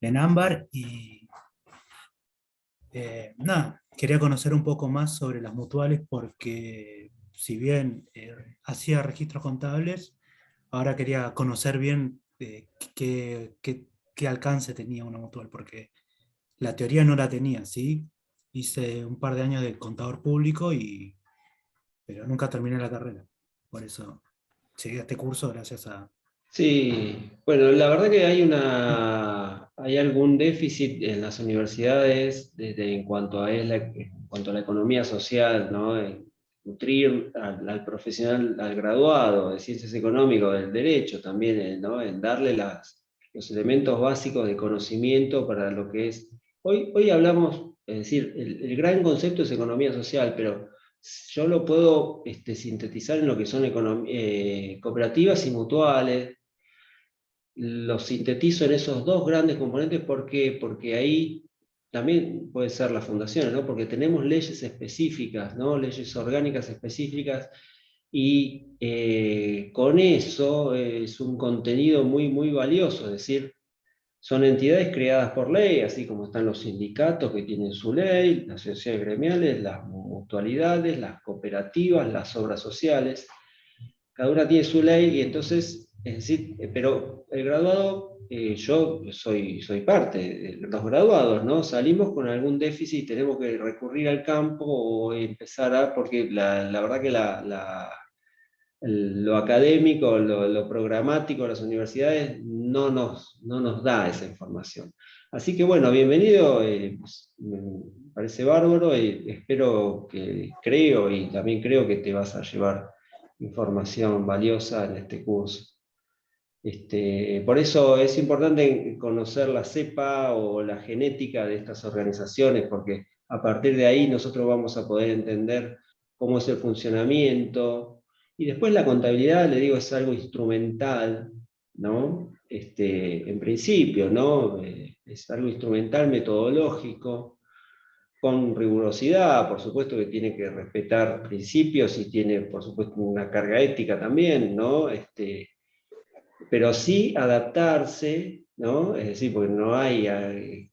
en Ámbar y nada, quería conocer un poco más sobre las mutuales porque si bien hacía registros contables, ahora quería conocer bien qué alcance tenía una mutual, porque la teoría no la tenía, ¿sí? Hice un par de años de contador público, pero nunca terminé la carrera. Por eso llegué a este curso gracias a... Sí, bueno, la verdad que hay algún déficit en las universidades en cuanto en cuanto a la economía social, ¿no? En nutrir al profesional, al graduado de ciencias económicas, del derecho también, ¿no? En darle los elementos básicos de conocimiento para lo que es. Hoy hablamos, es decir, el gran concepto es economía social, pero yo lo puedo sintetizar en lo que son cooperativas y mutuales. Los sintetizo en esos dos grandes componentes. ¿Por qué? Porque ahí también puede ser las fundaciones, ¿no? Porque tenemos leyes específicas, ¿no? Leyes orgánicas específicas, y con eso es un contenido muy, muy valioso. Es decir, son entidades creadas por ley, así como están los sindicatos que tienen su ley, las sociedades gremiales, las mutualidades, las cooperativas, las obras sociales. Cada una tiene su ley y entonces, es decir, pero el graduado, yo soy parte de los graduados, ¿no? Salimos con algún déficit, tenemos que recurrir al campo o porque la verdad que lo académico, lo programático de las universidades no nos da esa información. Así que bueno, bienvenido, pues, me parece bárbaro y creo y también creo que te vas a llevar información valiosa en este curso. Por eso es importante conocer la cepa o la genética de estas organizaciones, porque a partir de ahí nosotros vamos a poder entender cómo es el funcionamiento. Y después la contabilidad, le digo, es algo instrumental, ¿no? En principio, ¿no? Es algo instrumental, metodológico, con rigurosidad, por supuesto que tiene que respetar principios y tiene, por supuesto, una carga ética también, ¿no? Pero sí adaptarse ¿no? Es decir, porque no hay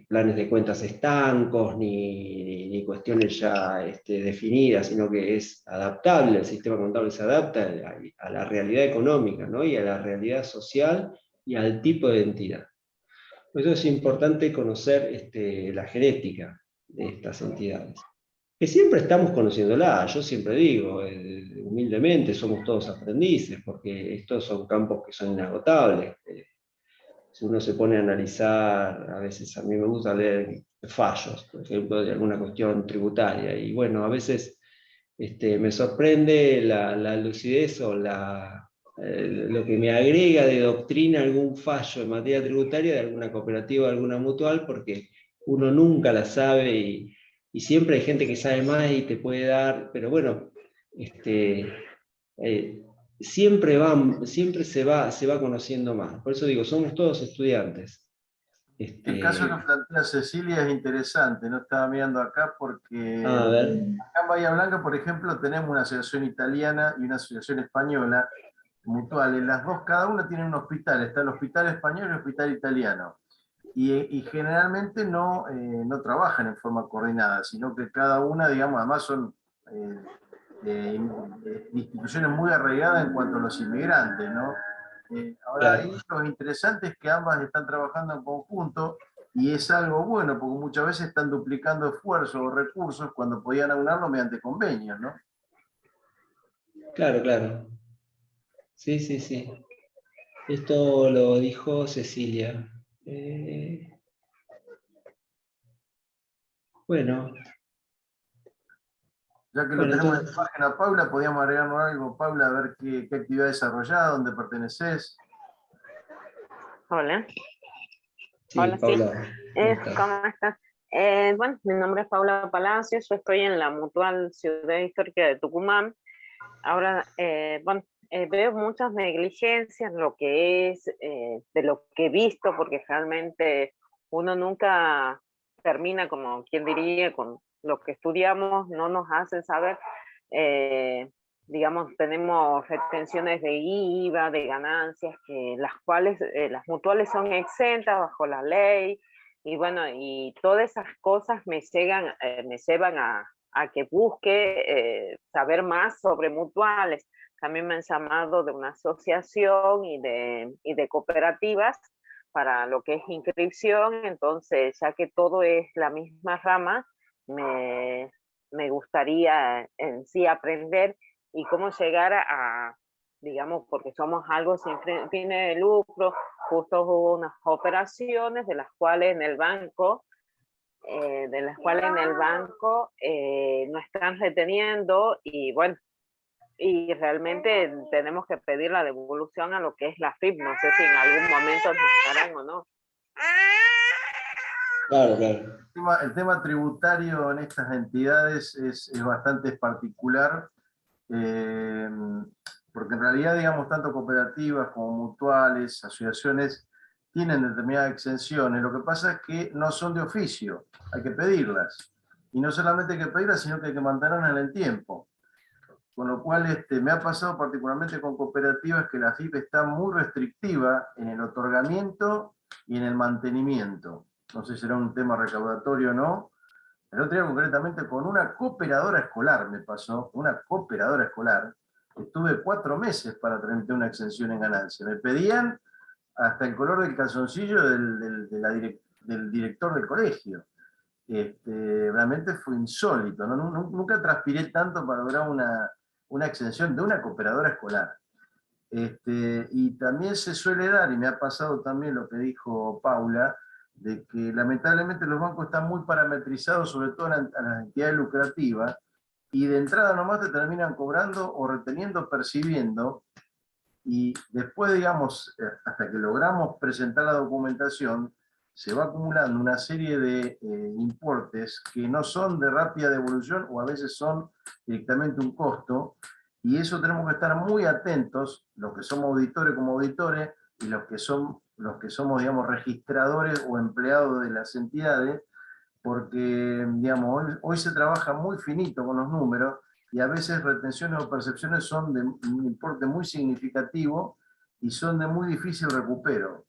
planes de cuentas estancos ni cuestiones ya definidas, sino que es adaptable, el sistema contable se adapta a la realidad económica, ¿no? Y a la realidad social y al tipo de entidad. Por eso es importante conocer la genética de estas entidades. Que siempre estamos conociéndola, yo siempre digo, humildemente somos todos aprendices, porque estos son campos que son inagotables. Si uno se pone a analizar, a veces a mí me gusta leer fallos, por ejemplo, de alguna cuestión tributaria, y bueno, a veces me sorprende la lucidez o lo que me agrega de doctrina algún fallo en materia tributaria de alguna cooperativa o alguna mutual, porque uno nunca la sabe y siempre hay gente que sabe más y te puede dar, pero bueno, eh, siempre se va conociendo más. Por eso digo, somos todos estudiantes. El caso que plantea Cecilia es interesante, no estaba mirando acá porque A ver, acá en Bahía Blanca, por ejemplo, tenemos una asociación italiana y una asociación española mutuales. Las dos, cada una tiene un hospital, está el hospital español y el hospital italiano. Y generalmente no trabajan en forma coordinada, sino que cada una, digamos, además son instituciones muy arraigadas en cuanto a los inmigrantes, ¿no? Ahora, claro. ahí lo interesante es que ambas están trabajando en conjunto y es algo bueno, porque muchas veces están duplicando esfuerzos o recursos cuando podían aunarlo mediante convenios, ¿no? Claro, claro. Sí, sí, sí. Esto lo dijo Cecilia. Bueno, Ya que lo bueno, tenemos en entonces, la página, Paula, podíamos agregarnos algo, Paula, a ver qué actividad desarrollada, dónde perteneces. Hola, sí, hola, sí. Paula, ¿cómo estás? ¿Cómo estás? Bueno, mi nombre es Paula Palacios, yo estoy en la Mutual Ciudad Histórica de Tucumán. Ahora, bueno, veo muchas negligencias, lo que es, de lo que he visto, porque realmente uno nunca termina, como quien diría, con lo que estudiamos, no nos hacen saber. eh, digamos, tenemos retenciones de IVA, de ganancias, que las cuales las mutuales son exentas bajo la ley, y bueno, y todas esas cosas me llevan a que busque saber más sobre mutuales. También me han llamado de una asociación y de cooperativas para lo que es inscripción, entonces ya que todo es la misma rama, me, me gustaría en sí aprender y cómo llegar digamos, porque somos algo sin fines de lucro, justo hubo unas operaciones de las cuales en el banco no están reteniendo y bueno, y realmente tenemos que pedir la devolución a lo que es la FIP, no sé si en algún momento nos darán o no. Claro, claro. El tema tributario en estas entidades es bastante particular, eh, porque en realidad, digamos, tanto cooperativas como mutuales, asociaciones, tienen determinadas exenciones. Lo que pasa es que no son de oficio, hay que pedirlas. Y no solamente hay que pedirlas, sino que hay que mantenerlas en el tiempo. Con lo cual me ha pasado particularmente con cooperativas que la FIP está muy restrictiva en el otorgamiento y en el mantenimiento. No sé si será un tema recaudatorio o no. El otro día concretamente con una cooperadora escolar me pasó, una cooperadora escolar, estuve 4 meses para tramitar una exención en ganancia. Me pedían hasta el color del calzoncillo del director del colegio. Realmente fue insólito, ¿no? Nunca transpiré tanto para lograr una exención de una cooperadora escolar. Y también se suele dar, y me ha pasado también lo que dijo Paula, de que lamentablemente los bancos están muy parametrizados, sobre todo a las entidades lucrativas, y de entrada nomás te terminan cobrando o reteniendo, percibiendo, y después, digamos, hasta que logramos presentar la documentación, se va acumulando una serie de importes que no son de rápida devolución o a veces son directamente un costo, y eso tenemos que estar muy atentos, los que somos auditores como auditores y los que somos, digamos, registradores o empleados de las entidades, porque, digamos, hoy se trabaja muy finito con los números y a veces retenciones o percepciones son de un importe muy significativo y son de muy difícil recupero.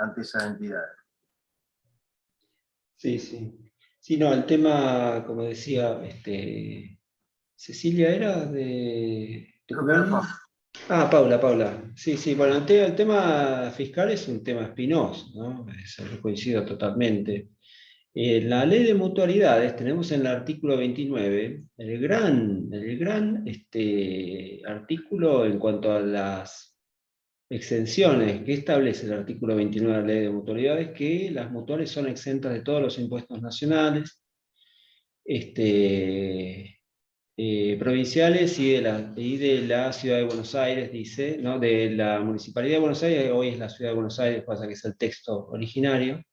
ante esas entidades. Sí, sí. Sí, no, el tema, como decía, Cecilia era de Creo que era Tucumán. Ah, Paula. Sí, sí, bueno, el tema fiscal es un tema espinoso, ¿no? Yo coincido totalmente. La ley de mutualidades, tenemos en el artículo 29, el gran artículo en cuanto a las exenciones que establece el artículo 29 de la ley de mutualidades, que las mutuales son exentas de todos los impuestos nacionales, provinciales y de la Ciudad de Buenos Aires, dice, ¿no? De la Municipalidad de Buenos Aires, hoy es la Ciudad de Buenos Aires, pasa que es el texto originario,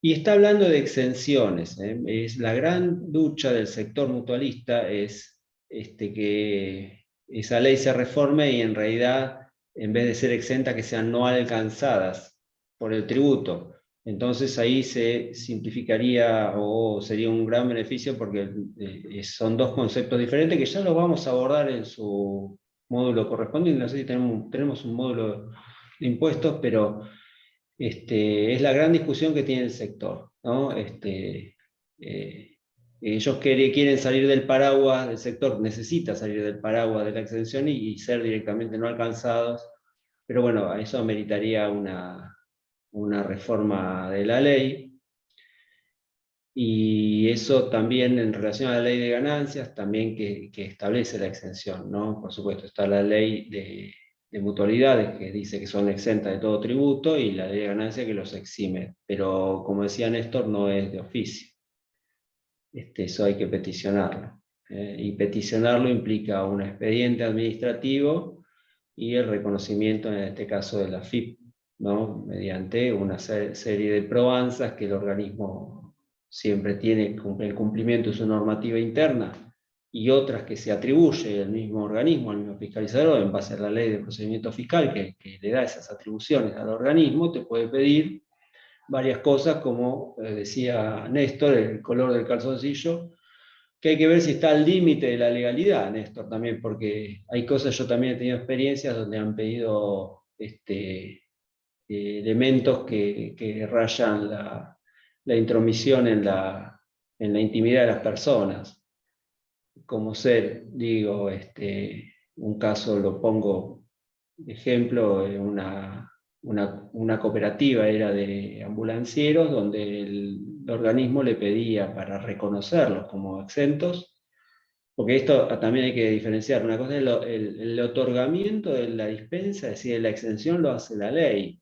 y está hablando de exenciones. Es la gran lucha del sector mutualista, es que esa ley se reforme y en realidad, en vez de ser exentas, que sean no alcanzadas por el tributo. Entonces ahí se simplificaría o sería un gran beneficio porque son dos conceptos diferentes que ya los vamos a abordar en su módulo correspondiente. No sé si tenemos un módulo de impuestos, pero es la gran discusión que tiene el sector, ¿no? Ellos quieren salir del paraguas, el sector necesita salir del paraguas de la exención y ser directamente no alcanzados, pero bueno, a eso ameritaría una reforma de la ley. Y eso también en relación a la ley de ganancias, también que establece la exención, ¿no? Por supuesto, está la ley de mutualidades que dice que son exentas de todo tributo y la ley de ganancias que los exime. Pero como decía Néstor, no es de oficio. Eso hay que peticionarlo. Y peticionarlo implica un expediente administrativo y el reconocimiento, en este caso, de la FIP, ¿no? Mediante una serie de probanzas que el organismo siempre tiene el cumplimiento de su normativa interna y otras que se atribuye el mismo organismo, al mismo fiscalizador, en base a la ley de procedimiento fiscal que le da esas atribuciones al organismo, te puede pedir varias cosas, como decía Néstor, el color del calzoncillo, que hay que ver si está al límite de la legalidad, Néstor, también, porque hay cosas, yo también he tenido experiencias donde han pedido elementos que rayan la intromisión en la intimidad de las personas, como ser, digo, un caso lo pongo de ejemplo, una cooperativa era de ambulancieros donde el organismo le pedía para reconocerlos como exentos, porque esto también hay que diferenciar, una cosa es el otorgamiento de la dispensa, es decir, la exención lo hace la ley,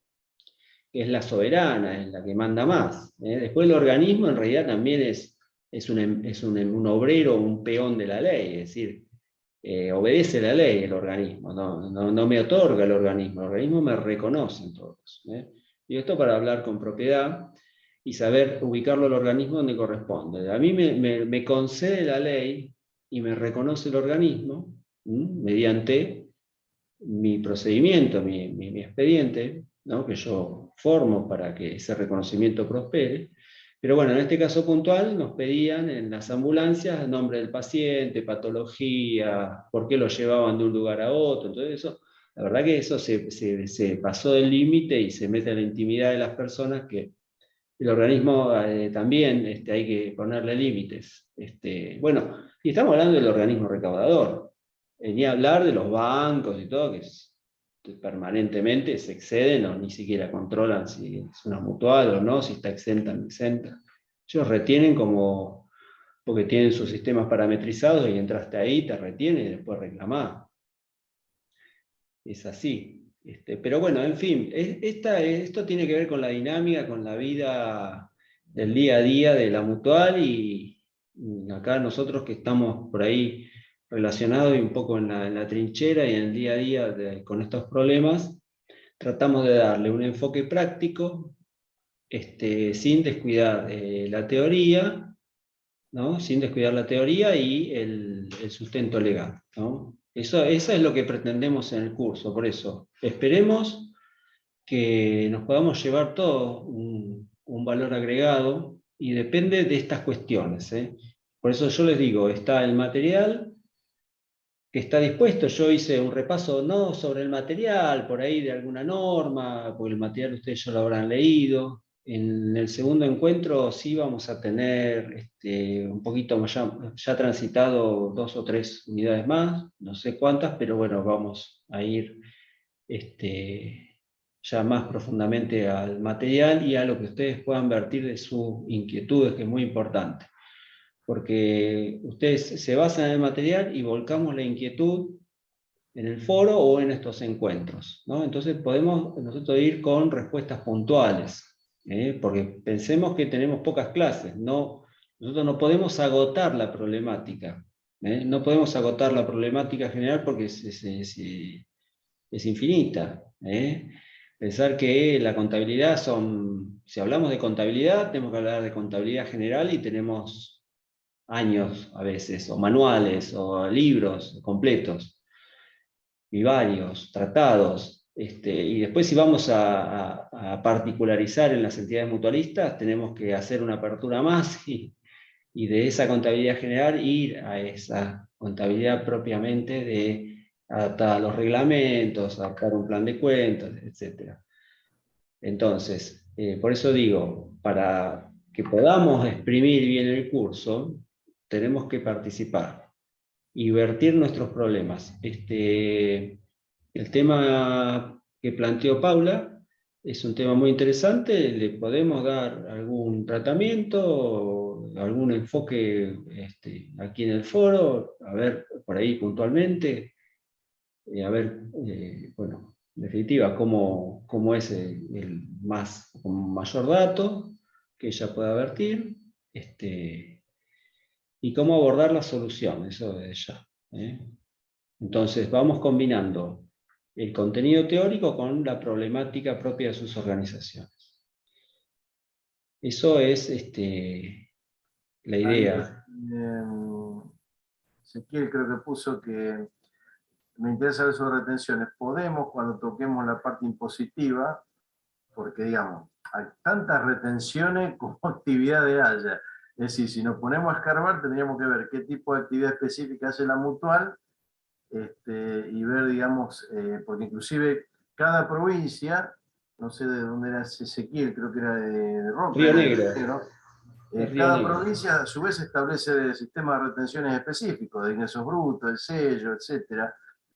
que es la soberana, es la que manda más. Después el organismo en realidad también es un obrero, un peón de la ley, es decir, obedece la ley el organismo, no me otorga el organismo me reconoce en todo caso. Y esto para hablar con propiedad y saber ubicarlo el organismo donde corresponde. A mí me concede la ley y me reconoce el organismo mediante mi procedimiento, mi expediente, ¿no? Que yo formo para que ese reconocimiento prospere. Pero bueno, en este caso puntual nos pedían en las ambulancias nombre del paciente, patología, por qué lo llevaban de un lugar a otro, entonces eso, la verdad que eso se pasó del límite y se mete en la intimidad de las personas que el organismo también hay que ponerle límites. Bueno, y estamos hablando del organismo recaudador, ni hablar de los bancos y todo, que permanentemente se exceden o ni siquiera controlan si es una mutual o no, si está exenta o no exenta. Ellos retienen como, porque tienen sus sistemas parametrizados y entraste ahí, te retienen y después reclamás. Es así. Pero bueno, en fin, esto tiene que ver con la dinámica, con la vida del día a día de la mutual y acá nosotros que estamos por ahí relacionados y un poco en la trinchera y en el día a día con estos problemas, tratamos de darle un enfoque práctico sin descuidar la teoría, ¿no? Sin descuidar la teoría y el sustento legal, ¿no? Eso es lo que pretendemos en el curso, por eso esperemos que nos podamos llevar todo un valor agregado y depende de estas cuestiones. Por eso yo les digo, está el material que está dispuesto. Yo hice un repaso no sobre el material, por ahí de alguna norma, porque el material ustedes ya lo habrán leído. En el segundo encuentro sí vamos a tener un poquito más ya transitado 2 o 3 unidades más, no sé cuántas, pero bueno, vamos a ir ya más profundamente al material y a lo que ustedes puedan vertir de sus inquietudes, que es muy importante. Porque ustedes se basan en el material y volcamos la inquietud en el foro o en estos encuentros, ¿no? Entonces podemos nosotros ir con respuestas puntuales, porque pensemos que tenemos pocas clases, nosotros no podemos agotar la problemática, no podemos agotar la problemática general porque es infinita. Pensar que la contabilidad si hablamos de contabilidad, tenemos que hablar de contabilidad general y tenemos años a veces, o manuales, o libros completos, y varios, tratados. Y después si vamos a particularizar en las entidades mutualistas, tenemos que hacer una apertura más y de esa contabilidad general ir a esa contabilidad propiamente adaptar a los reglamentos, adaptar un plan de cuentas, etc. Entonces, por eso digo, para que podamos exprimir bien el curso, tenemos que participar y vertir nuestros problemas. El tema que planteó Paula es un tema muy interesante, le podemos dar algún tratamiento, algún enfoque aquí en el foro, a ver por ahí puntualmente, a ver, bueno, en definitiva, cómo es con mayor dato que ella pueda vertir, y cómo abordar la solución, eso de ella. Entonces, vamos combinando el contenido teórico con la problemática propia de sus organizaciones. Eso es la idea. Ezequiel creo que puso que me interesa ver sobre retenciones. Podemos, cuando toquemos la parte impositiva, porque digamos, hay tantas retenciones como actividades haya. Es decir, si nos ponemos a escarbar, tendríamos que ver qué tipo de actividad específica hace la mutual, y ver, digamos, porque inclusive cada provincia, no sé de dónde era Ezequiel, creo que era de Roca, Río Negro. Río cada Negro. provincia a su vez establece sistemas de retenciones específicos, de ingresos brutos, el sello, etc.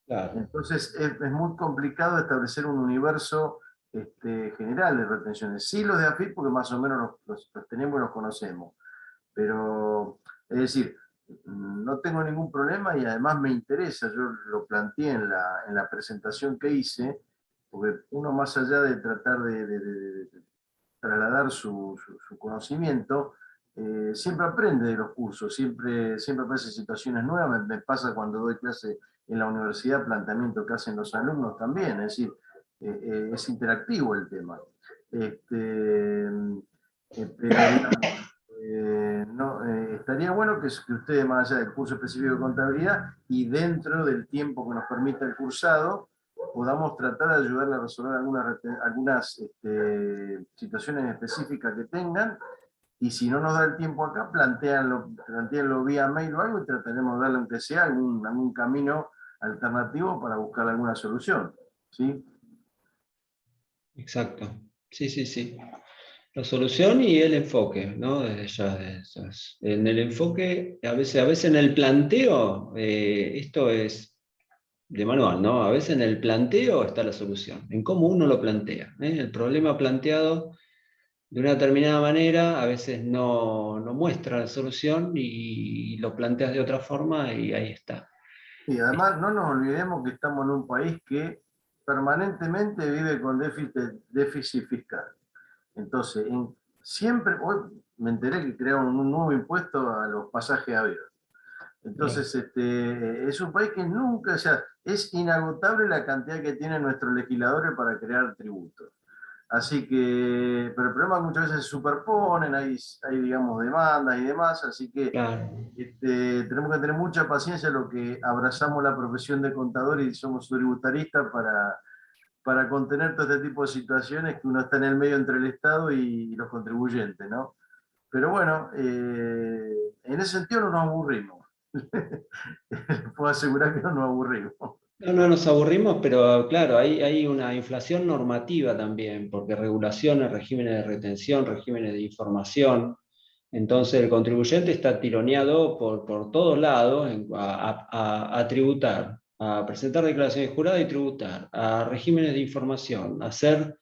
Claro. Entonces es muy complicado establecer un universo general de retenciones. Sí los de AFIP, porque más o menos los tenemos y los conocemos. Pero, es decir, no tengo ningún problema y además me interesa, yo lo planteé en la presentación que hice, porque uno más allá de tratar de trasladar su conocimiento, siempre aprende de los cursos, siempre aparecen situaciones nuevas, me pasa cuando doy clase en la universidad, planteamiento que hacen los alumnos también, es decir, es interactivo el tema. Pero digamos, estaría bueno que ustedes, más allá del curso específico de contabilidad y dentro del tiempo que nos permita el cursado, podamos tratar de ayudarle a resolver algunas situaciones específicas que tengan, y si no nos da el tiempo acá, plantéanlo vía mail o algo y trataremos de darle, aunque sea, algún camino alternativo para buscar alguna solución. ¿Sí? Exacto. Sí, sí, sí. La solución y el enfoque, ¿no? En el enfoque, a veces en el planteo, esto es de manual, ¿no? A veces en el planteo está la solución, en cómo uno lo plantea. El problema planteado de una determinada manera a veces no muestra la solución y lo planteas de otra forma y ahí está. Y además no nos olvidemos que estamos en un país que permanentemente vive con déficit fiscal. Entonces, siempre, hoy me enteré que crearon un nuevo impuesto a los pasajes aviones. Entonces, es un país que nunca, o sea, es inagotable la cantidad que tienen nuestros legisladores para crear tributos. Así que, pero el problema es que muchas veces se superponen, hay digamos, demandas y demás, así que Claro. tenemos que tener mucha paciencia en lo que abrazamos la profesión de contador y somos tributaristas para contener todo este tipo de situaciones que uno está en el medio entre el Estado y los contribuyentes, ¿no? Pero bueno, en ese sentido no nos aburrimos. puedo asegurar que no nos aburrimos. No nos aburrimos, pero claro, hay una inflación normativa también, porque regulaciones, regímenes de retención, regímenes de información. Entonces el contribuyente está tironeado por todos lados a tributar, a presentar declaraciones juradas y tributar, a regímenes de información, a ser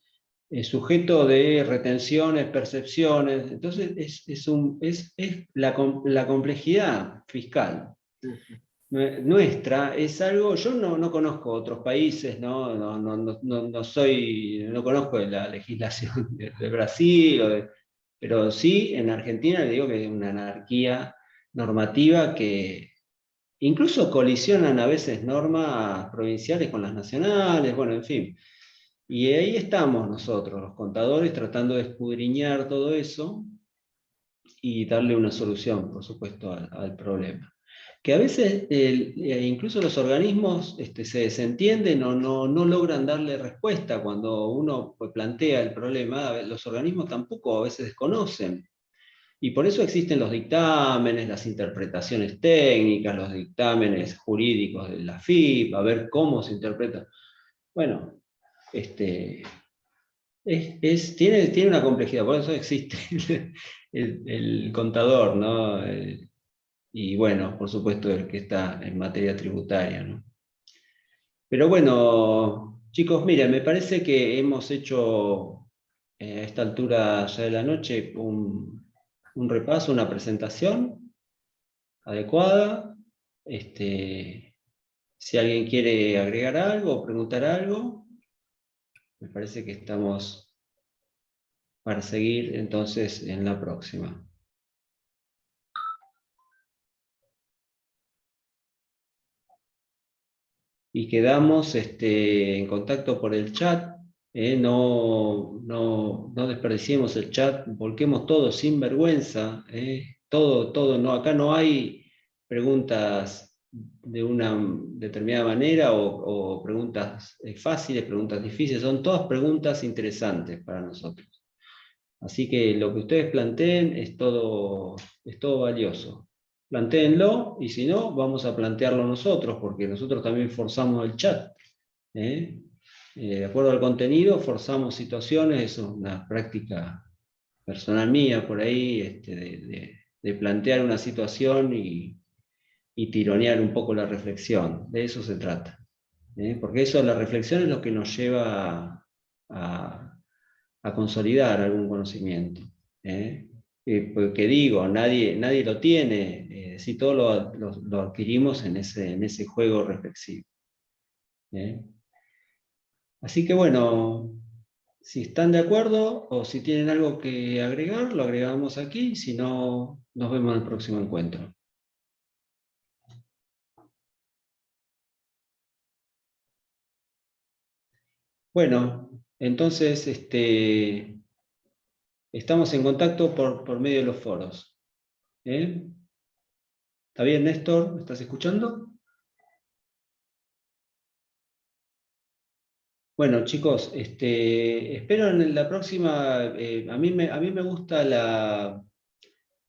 sujeto de retenciones, percepciones. Entonces es la complejidad fiscal nuestra es algo, yo no conozco otros países, no conozco la legislación de Brasil, pero sí en Argentina le digo que es una anarquía normativa que incluso colisionan a veces normas provinciales con las nacionales, bueno, en fin. Y ahí estamos nosotros, los contadores, tratando de escudriñar todo eso y darle una solución, por supuesto, al problema. Que a veces incluso los organismos se desentienden o no logran darle respuesta cuando uno plantea el problema. Los organismos tampoco a veces desconocen. Y por eso existen los dictámenes, las interpretaciones técnicas, los dictámenes jurídicos de la AFIP, a ver cómo se interpreta. Bueno, tiene una complejidad, por eso existe el contador, ¿no? Y bueno, por supuesto, el que está en materia tributaria, ¿no? Pero bueno, chicos, miren, me parece que hemos hecho a esta altura ya de la noche un repaso, una presentación adecuada. Si alguien quiere agregar algo o preguntar algo, me parece que estamos para seguir entonces en la próxima. Y quedamos en contacto por el chat. No desperdiciemos el chat, volquemos todo sin vergüenza. Todo, acá no hay preguntas de una determinada manera o preguntas fáciles, preguntas difíciles, son todas preguntas interesantes para nosotros. Así que lo que ustedes planteen es todo valioso. Plantéenlo, y si no, vamos a plantearlo nosotros, porque nosotros también forzamos el chat. De acuerdo al contenido, forzamos situaciones, eso es una práctica personal mía por ahí, de plantear una situación y tironear un poco la reflexión. De eso se trata. Porque eso, la reflexión es lo que nos lleva a consolidar algún conocimiento. Porque digo, nadie lo tiene, si todo lo adquirimos en ese juego reflexivo. Así que bueno, si están de acuerdo o si tienen algo que agregar, lo agregamos aquí, si no, nos vemos en el próximo encuentro. Bueno, entonces estamos en contacto por medio de los foros. ¿Está bien, Néstor? ¿Me estás escuchando? Bueno, chicos, espero en la próxima. A mí me gusta la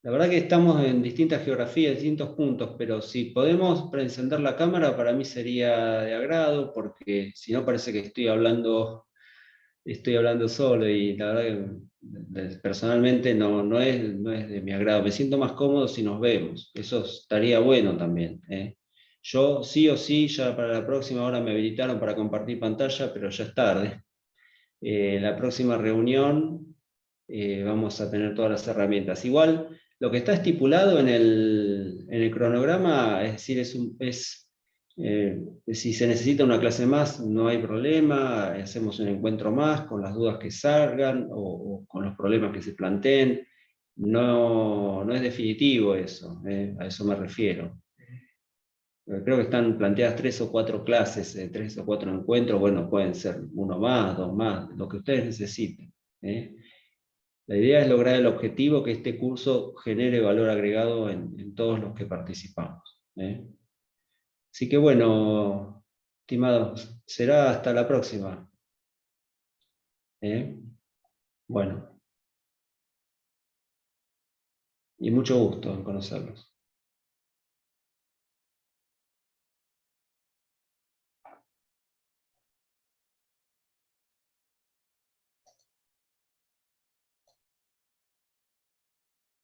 verdad que estamos en distintas geografías, distintos puntos, pero si podemos preencender la cámara, para mí sería de agrado, porque si no parece que estoy hablando solo, y la verdad que personalmente no es de mi agrado. Me siento más cómodo si nos vemos. Eso estaría bueno también. Yo sí o sí, ya para la próxima hora me habilitaron para compartir pantalla, pero ya es tarde. La próxima reunión vamos a tener todas las herramientas. Igual, lo que está estipulado en el cronograma, es decir, si se necesita una clase más, no hay problema, hacemos un encuentro más con las dudas que salgan o con los problemas que se planteen. No es definitivo eso, a eso me refiero. Creo que están planteadas 3 o 4 clases, 3 o 4 encuentros, bueno, pueden ser 1 más, 2 más, lo que ustedes necesiten. La idea es lograr el objetivo, que este curso genere valor agregado en todos los que participamos. Así que bueno, estimados, será hasta la próxima. Bueno, y mucho gusto en conocerlos.